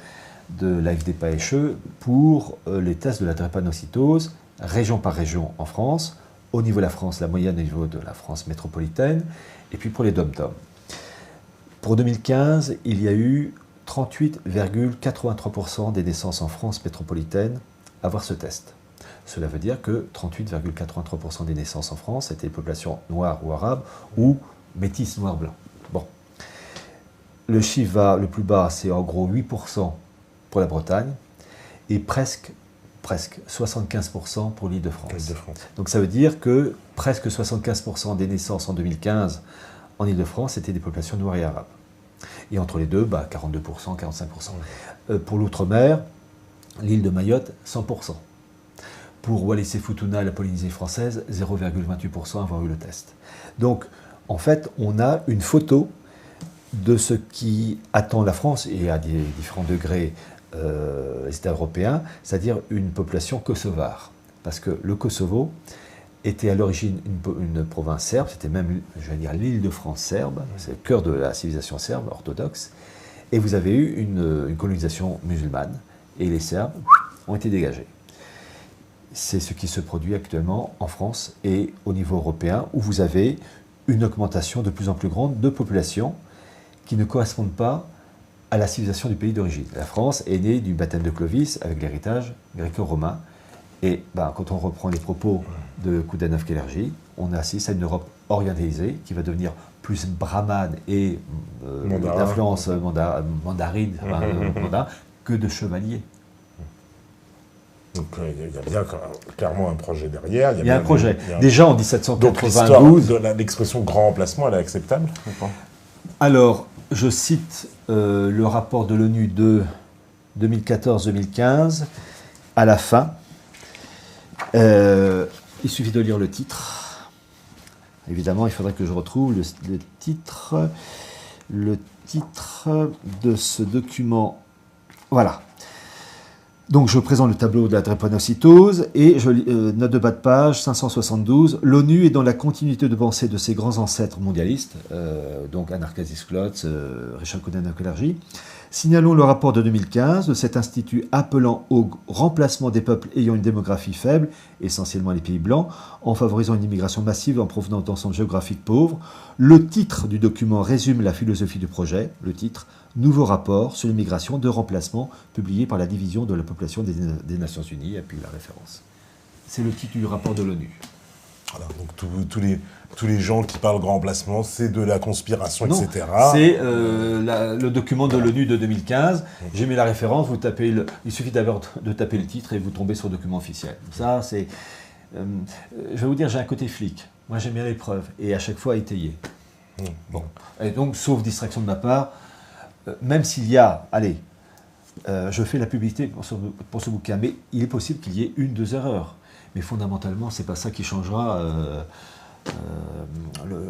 de l'AFD-PHE pour les tests de la drépanocytose, région par région en France, au niveau de la France, la moyenne au niveau de la France métropolitaine, et puis pour les DOM-TOM. Pour 2015, il y a eu 38,83% des naissances en France métropolitaine à avoir ce test. Cela veut dire que 38,83% des naissances en France étaient des populations noires ou arabes ou métisses noir-blanc. Bon. Le chiffre le plus bas, c'est en gros 8% pour la Bretagne et presque 75% pour l'Île-de-France. Donc ça veut dire que presque 75% des naissances en 2015 en Île-de-France étaient des populations noires et arabes. Et entre les deux, 42%, 45%. Pour l'outre-mer, l'île de Mayotte, 100%. Pour Wallis et Futuna et la Polynésie française, 0,28% avoir eu le test. Donc, en fait, on a une photo de ce qui attend la France, et à des différents degrés les États européens, c'est-à-dire une population kosovare. Parce que le Kosovo était à l'origine une province serbe, c'était même, je vais dire, l'île de France serbe, c'est le cœur de la civilisation serbe, orthodoxe, et vous avez eu une colonisation musulmane, et les Serbes ont été dégagés. C'est ce qui se produit actuellement en France et au niveau européen, où vous avez une augmentation de plus en plus grande de populations qui ne correspondent pas à la civilisation du pays d'origine. La France est née du baptême de Clovis avec l'héritage gréco-romain. Et quand on reprend les propos de Koudanov-Kalergi, on assiste à une Europe orientalisée qui va devenir plus brahmane et d'influence mandarine que de chevaliers. Donc il y a bien clairement un projet derrière. Il y a un projet. Déjà en 1792... Donc l'histoire de l'expression grand remplacement, elle est acceptable? Alors, je cite le rapport de l'ONU de 2014-2015 à la fin. Il suffit de lire le titre. Évidemment, il faudrait que je retrouve le titre de ce document. Voilà. Donc, je présente le tableau de la drépanocytose et note de bas de page 572. L'ONU est dans la continuité de pensée de ses grands ancêtres mondialistes, donc Anarkazis Klotz, Richard Koudanov-Kalergi. Signalons le rapport de 2015 de cet institut appelant au remplacement des peuples ayant une démographie faible, essentiellement les pays blancs, en favorisant une immigration massive en provenance d'ensembles géographiques pauvres. Le titre du document résume la philosophie du projet. Le titre « Nouveau rapport sur l'immigration de remplacement » publié par la division de la population des Nations Unies, et puis la référence. C'est le titre du rapport de l'ONU. Voilà, donc tous les gens qui parlent grand remplacement, c'est de la conspiration, non, etc. C'est le document de l'ONU de 2015. J'ai mis la référence, vous tapez il suffit d'abord de taper le titre et vous tombez sur le document officiel. Ça, c'est... je vais vous dire, j'ai un côté flic. Moi, j'aime bien les preuves, et à chaque fois étayé. Bon. Et donc, sauf distraction de ma part, même s'il y a... Allez, je fais la publicité pour ce bouquin, mais il est possible qu'il y ait 1-2 erreurs. Mais fondamentalement, ce n'est pas ça qui changera,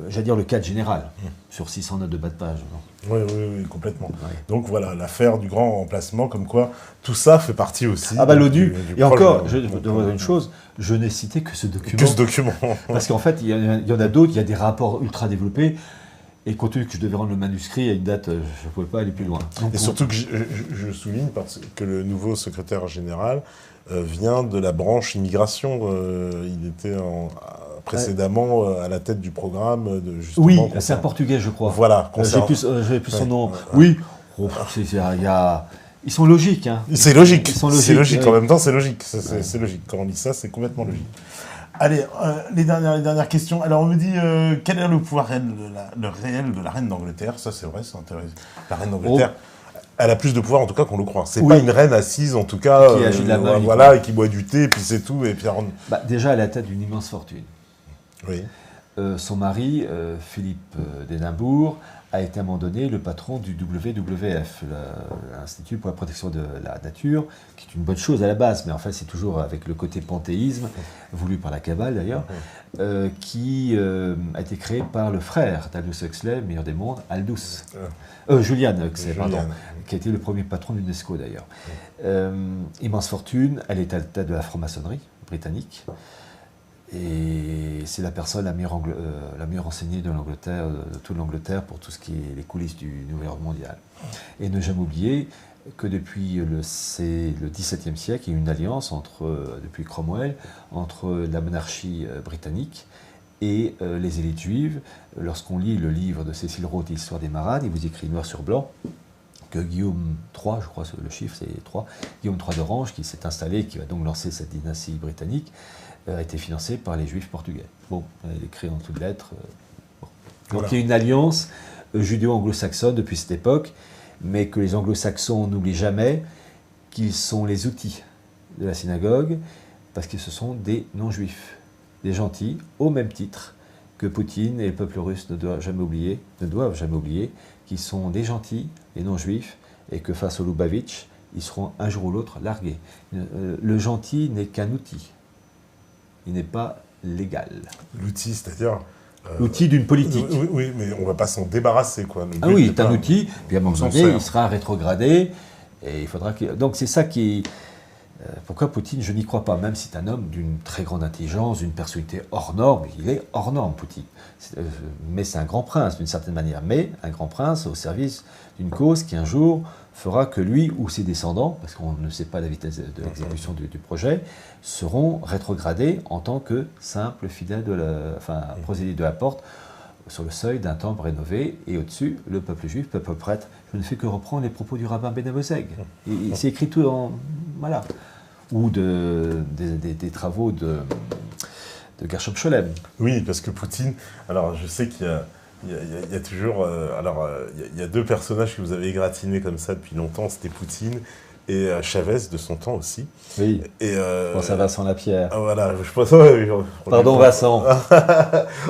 j'allais dire, le cadre général, sur 600 notes de bas de page. Oui, complètement. Oui. Donc voilà, l'affaire du grand remplacement, comme quoi tout ça fait partie aussi l'ONU. Et encore, je dois dire une chose, je n'ai cité que ce document. Que ce document. Parce qu'en fait, il y en a d'autres, il y a des rapports ultra développés. Et compte tenu que je devais rendre le manuscrit à une date, je ne pouvais pas aller plus loin. Donc, et surtout que je souligne parce que le nouveau secrétaire général vient de la branche immigration. Il était précédemment à la tête du programme. Justement, oui, c'est un Portugais, je crois. Voilà. J'ai plus son nom. Oui, ils sont logiques. Hein. C'est logique. C'est logique. Oui. En même temps, c'est logique. C'est logique. Quand on lit ça, c'est complètement logique. Allez, les dernières questions. Alors, on me dit, quel est le pouvoir réel de la reine d'Angleterre? Ça, c'est vrai, c'est intéressant. La reine d'Angleterre, elle a plus de pouvoir, en tout cas, qu'on le croit. C'est pas une reine assise, en tout cas, qui agit de la main, voilà, et qui boit du thé, et puis c'est tout. Et puis, déjà, elle a la tête d'une immense fortune. Oui. Son mari, Philippe d'Édimbourg, a été à un moment donné le patron du WWF, l'Institut pour la protection de la nature, qui est une bonne chose à la base, mais en fait c'est toujours avec le côté panthéisme, voulu par la Kabbale d'ailleurs, qui a été créé par le frère d'Aldous Huxley, meilleur des mondes, Julian Huxley, pardon, qui a été le premier patron de l'UNESCO d'ailleurs. Immense fortune, elle est à la tête de la franc-maçonnerie britannique. Et c'est la personne la mieux renseignée de l'Angleterre, de toute l'Angleterre, pour tout ce qui est les coulisses du nouvel ordre mondial. Et ne jamais oublier que depuis le XVIIe siècle, il y a eu une alliance depuis Cromwell entre la monarchie britannique et les élites juives. Lorsqu'on lit le livre de Cécile Rhodes, L'histoire des marades, il vous écrit noir sur blanc que Guillaume III, je crois le chiffre c'est 3, Guillaume III d'Orange, qui s'est installé, qui va donc lancer cette dynastie britannique, a été financé par les Juifs portugais. Bon, il est écrit en toutes lettres. Bon. Donc voilà. Il y a une alliance judéo-anglo-saxonne depuis cette époque, mais que les anglo-saxons n'oublient jamais qu'ils sont les outils de la synagogue, parce que ce sont des non-juifs, des gentils, au même titre que Poutine et le peuple russe ne doivent jamais oublier qu'ils sont des gentils, des non-juifs, et que face au Lubavitch, ils seront un jour ou l'autre largués. Le gentil n'est qu'un outil. Il n'est pas légal. L'outil, c'est-à-dire... l'outil d'une politique. Oui, mais on ne va pas s'en débarrasser, quoi. Ah oui, c'est un outil, puis à un moment donné, il sera rétrogradé, et il faudra qu'il... Donc c'est ça qui... pourquoi Poutine, je n'y crois pas, même si c'est un homme d'une très grande intelligence, d'une personnalité hors norme, il est hors norme, Poutine. Mais c'est un grand prince, d'une certaine manière, mais un grand prince au service d'une cause qui un jour fera que lui ou ses descendants, parce qu'on ne sait pas la vitesse de l'exécution du projet, seront rétrogradés en tant que simples fidèles prosélytes de la porte, sur le seuil d'un temple rénové, et au-dessus, le peuple juif, peuple prêtre. Je ne fais que reprendre les propos du rabbin Ben Amoseg. C'est écrit tout en... Voilà. Ou des travaux de Gershom Scholem. Oui, parce que Poutine... Alors, je sais qu'il y a toujours... il y a deux personnages que vous avez égratignés comme ça depuis longtemps, c'était Poutine et Chavez de son temps aussi. Oui, je pense à Vincent Lapierre. Voilà, je pense... Pardon Vincent.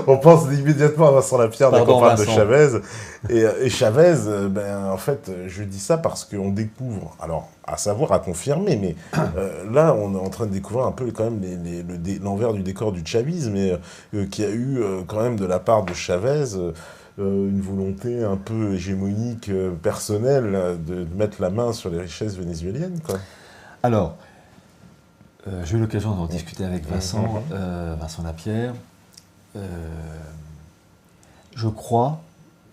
On pense immédiatement à Vincent Lapierre dès qu'on parle de Chavez. Et Chavez, en fait, je dis ça parce qu'on découvre, alors à savoir, à confirmer, mais là, on est en train de découvrir un peu quand même l'envers du décor du chavisme, et qu'il y a eu quand même de la part de Chavez une volonté un peu hégémonique, personnelle, de mettre la main sur les richesses vénézuéliennes, quoi. Alors, j'ai eu l'occasion d'en discuter avec Vincent Lapierre. Je crois,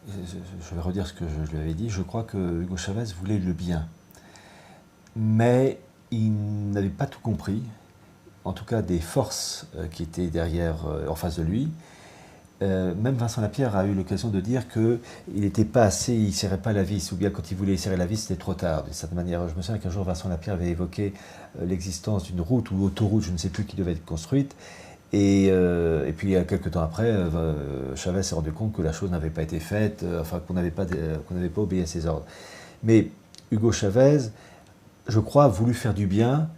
je vais redire ce que je lui avais dit, je crois que Hugo Chavez voulait le bien. Mais il n'avait pas tout compris, en tout cas des forces qui étaient derrière, en face de lui. Même Vincent Lapierre a eu l'occasion de dire qu'il n'était pas assez, il ne serrait pas la vis, ou bien quand il voulait serrer la vis, c'était trop tard. De certaine manière, je me souviens qu'un jour Vincent Lapierre avait évoqué l'existence d'une route ou autoroute, je ne sais plus, qui devait être construite. Et puis, quelques temps après, Chavez s'est rendu compte que la chose n'avait pas été faite, qu'on n'avait pas obéi à ses ordres. Mais Hugo Chavez, je crois, a voulu faire du bien,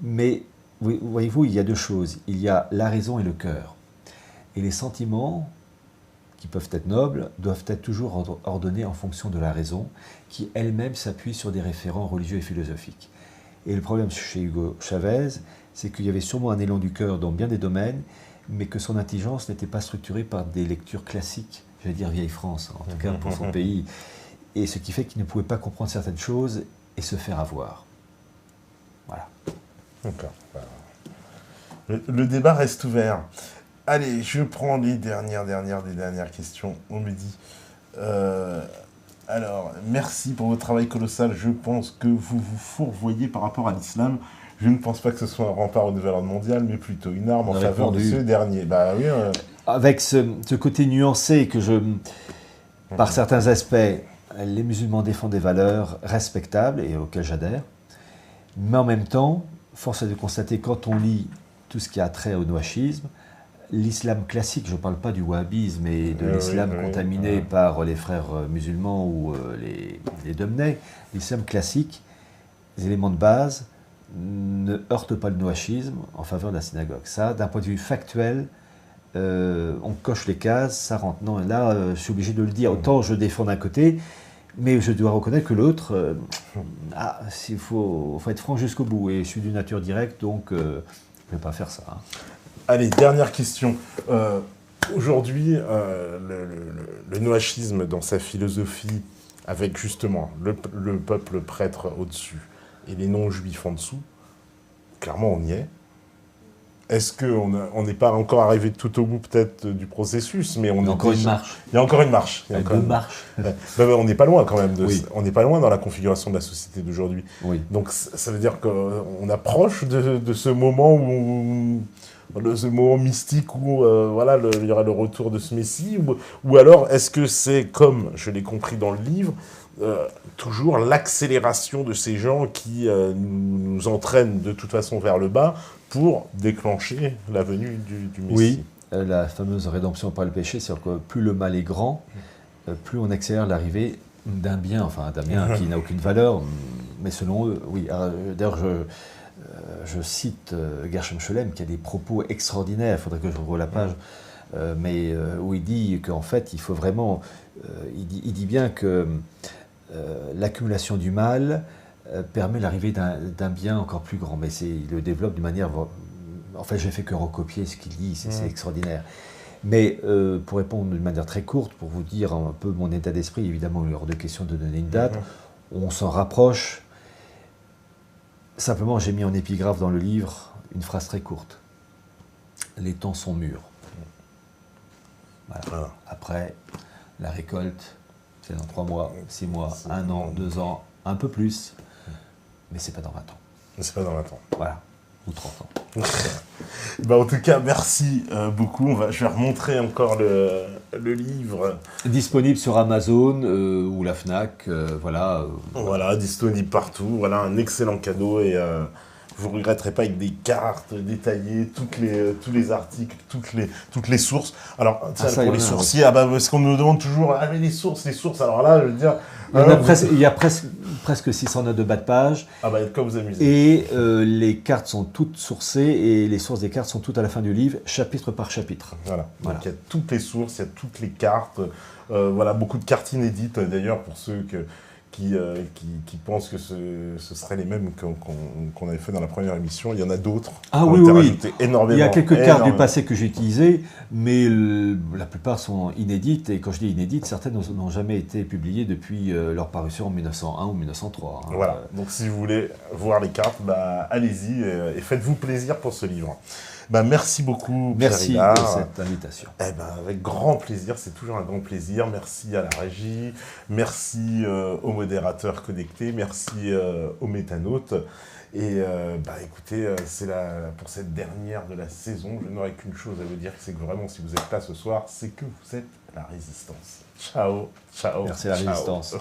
mais voyez-vous, il y a deux choses. Il y a la raison et le cœur. Et les sentiments, qui peuvent être nobles, doivent être toujours ordonnés en fonction de la raison, qui elle-même s'appuie sur des référents religieux et philosophiques. Et le problème chez Hugo Chavez, c'est qu'il y avait sûrement un élan du cœur dans bien des domaines, mais que son intelligence n'était pas structurée par des lectures classiques, j'allais dire vieille France, en tout cas pour son pays. Et ce qui fait qu'il ne pouvait pas comprendre certaines choses et se faire avoir. Voilà. D'accord. Le débat reste ouvert. Allez, je prends les dernières questions. On me dit... alors, merci pour votre travail colossal. Je pense que vous vous fourvoyez par rapport à l'islam. Je ne pense pas que ce soit un rempart au nouvel ordre mondial, mais plutôt une arme en On a faveur de répondu. ce dernier. Bah oui. Avec ce côté nuancé que par certains aspects, les musulmans défendent des valeurs respectables et auxquelles j'adhère. Mais en même temps, force est de constater, quand on lit tout ce qui a trait au nouachisme, l'islam classique, je ne parle pas du wahhabisme et de l'islam contaminé par les frères musulmans ou les Domnay, l'islam classique, les éléments de base ne heurtent pas le nouachisme en faveur de la synagogue. Ça, d'un point de vue factuel, on coche les cases, ça rentre. Non, là, je suis obligé de le dire. Autant je défends d'un côté, mais je dois reconnaître que l'autre, il faut être franc jusqu'au bout. Et je suis d'une nature directe, donc je ne vais pas faire ça. Hein. Allez, dernière question. Aujourd'hui, le nouachisme, dans sa philosophie, avec justement le peuple prêtre au-dessus et les non-juifs en dessous, clairement on y est. Est-ce qu'on n'est pas encore arrivé tout au bout peut-être du processus, mais Il y a encore une marche. Il y a encore une marche. Il y a deux marches. On n'est pas loin quand même. Oui. On n'est pas loin dans la configuration de la société d'aujourd'hui. Oui. Donc ça veut dire qu'on approche de ce moment ce moment mystique où voilà, il y aura le retour de ce Messie, ou alors est-ce que c'est, comme je l'ai compris dans le livre, toujours l'accélération de ces gens qui nous entraînent de toute façon vers le bas pour déclencher la venue du Messie. Oui, la fameuse rédemption par le péché, c'est-à-dire que plus le mal est grand, plus on accélère l'arrivée d'un bien qui n'a aucune valeur, mais selon eux, oui. D'ailleurs, je cite Gershom Scholem qui a des propos extraordinaires, il faudrait que je revoie la page, mais où il dit qu'en fait, il faut vraiment... il dit bien que l'accumulation du mal permet l'arrivée d'un bien encore plus grand, mais il le développe d'une manière... En fait, je n'ai fait que recopier ce qu'il dit, c'est extraordinaire. Mais pour répondre d'une manière très courte, pour vous dire un peu mon état d'esprit, évidemment, il est hors de question de donner une date, on s'en rapproche. Simplement, j'ai mis en épigraphe dans le livre une phrase très courte. Les temps sont mûrs. Voilà. Après, la récolte, c'est dans 3 mois, 6 mois, 1 an, 2 ans, un peu plus. Mais c'est pas dans 20 ans. C'est pas dans 20 ans. Voilà. Ou 30 ans. En tout cas, merci beaucoup. Je vais remontrer encore le livre. Disponible sur Amazon ou la Fnac, voilà. Voilà, disponible partout. Voilà, un excellent cadeau et vous ne regretterez pas, avec des cartes détaillées, tous les articles, toutes les sources. Alors, tiens, pour les sourciers, parce qu'on nous demande toujours, mais les sources. Alors là, je veux dire... Il y a presque 600 notes de bas de page. De quoi vous amuser. Et les cartes sont toutes sourcées et les sources des cartes sont toutes à la fin du livre, chapitre par chapitre. Voilà. Donc il y a toutes les sources, il y a toutes les cartes. Beaucoup de cartes inédites d'ailleurs pour ceux qui pensent que ce seraient les mêmes qu'on avait fait dans la première émission. Il y en a d'autres. Ah oui. Énormément. Il y a quelques cartes du passé que j'ai utilisées, mais la plupart sont inédites. Et quand je dis inédites, certaines n'ont jamais été publiées depuis leur parution en 1901 ou 1903. Hein. Voilà. Donc si vous voulez voir les cartes, allez-y et faites-vous plaisir pour ce livre. Merci beaucoup, Pierre Merci Hidard. pour cette invitation. Avec grand plaisir, c'est toujours un grand plaisir. Merci à la régie, merci aux modérateurs connectés, merci aux métanautes. Et écoutez, pour cette dernière de la saison, je n'aurai qu'une chose à vous dire, c'est que vraiment, si vous êtes là ce soir, c'est que vous êtes la résistance. Ciao, ciao. Merci à la résistance.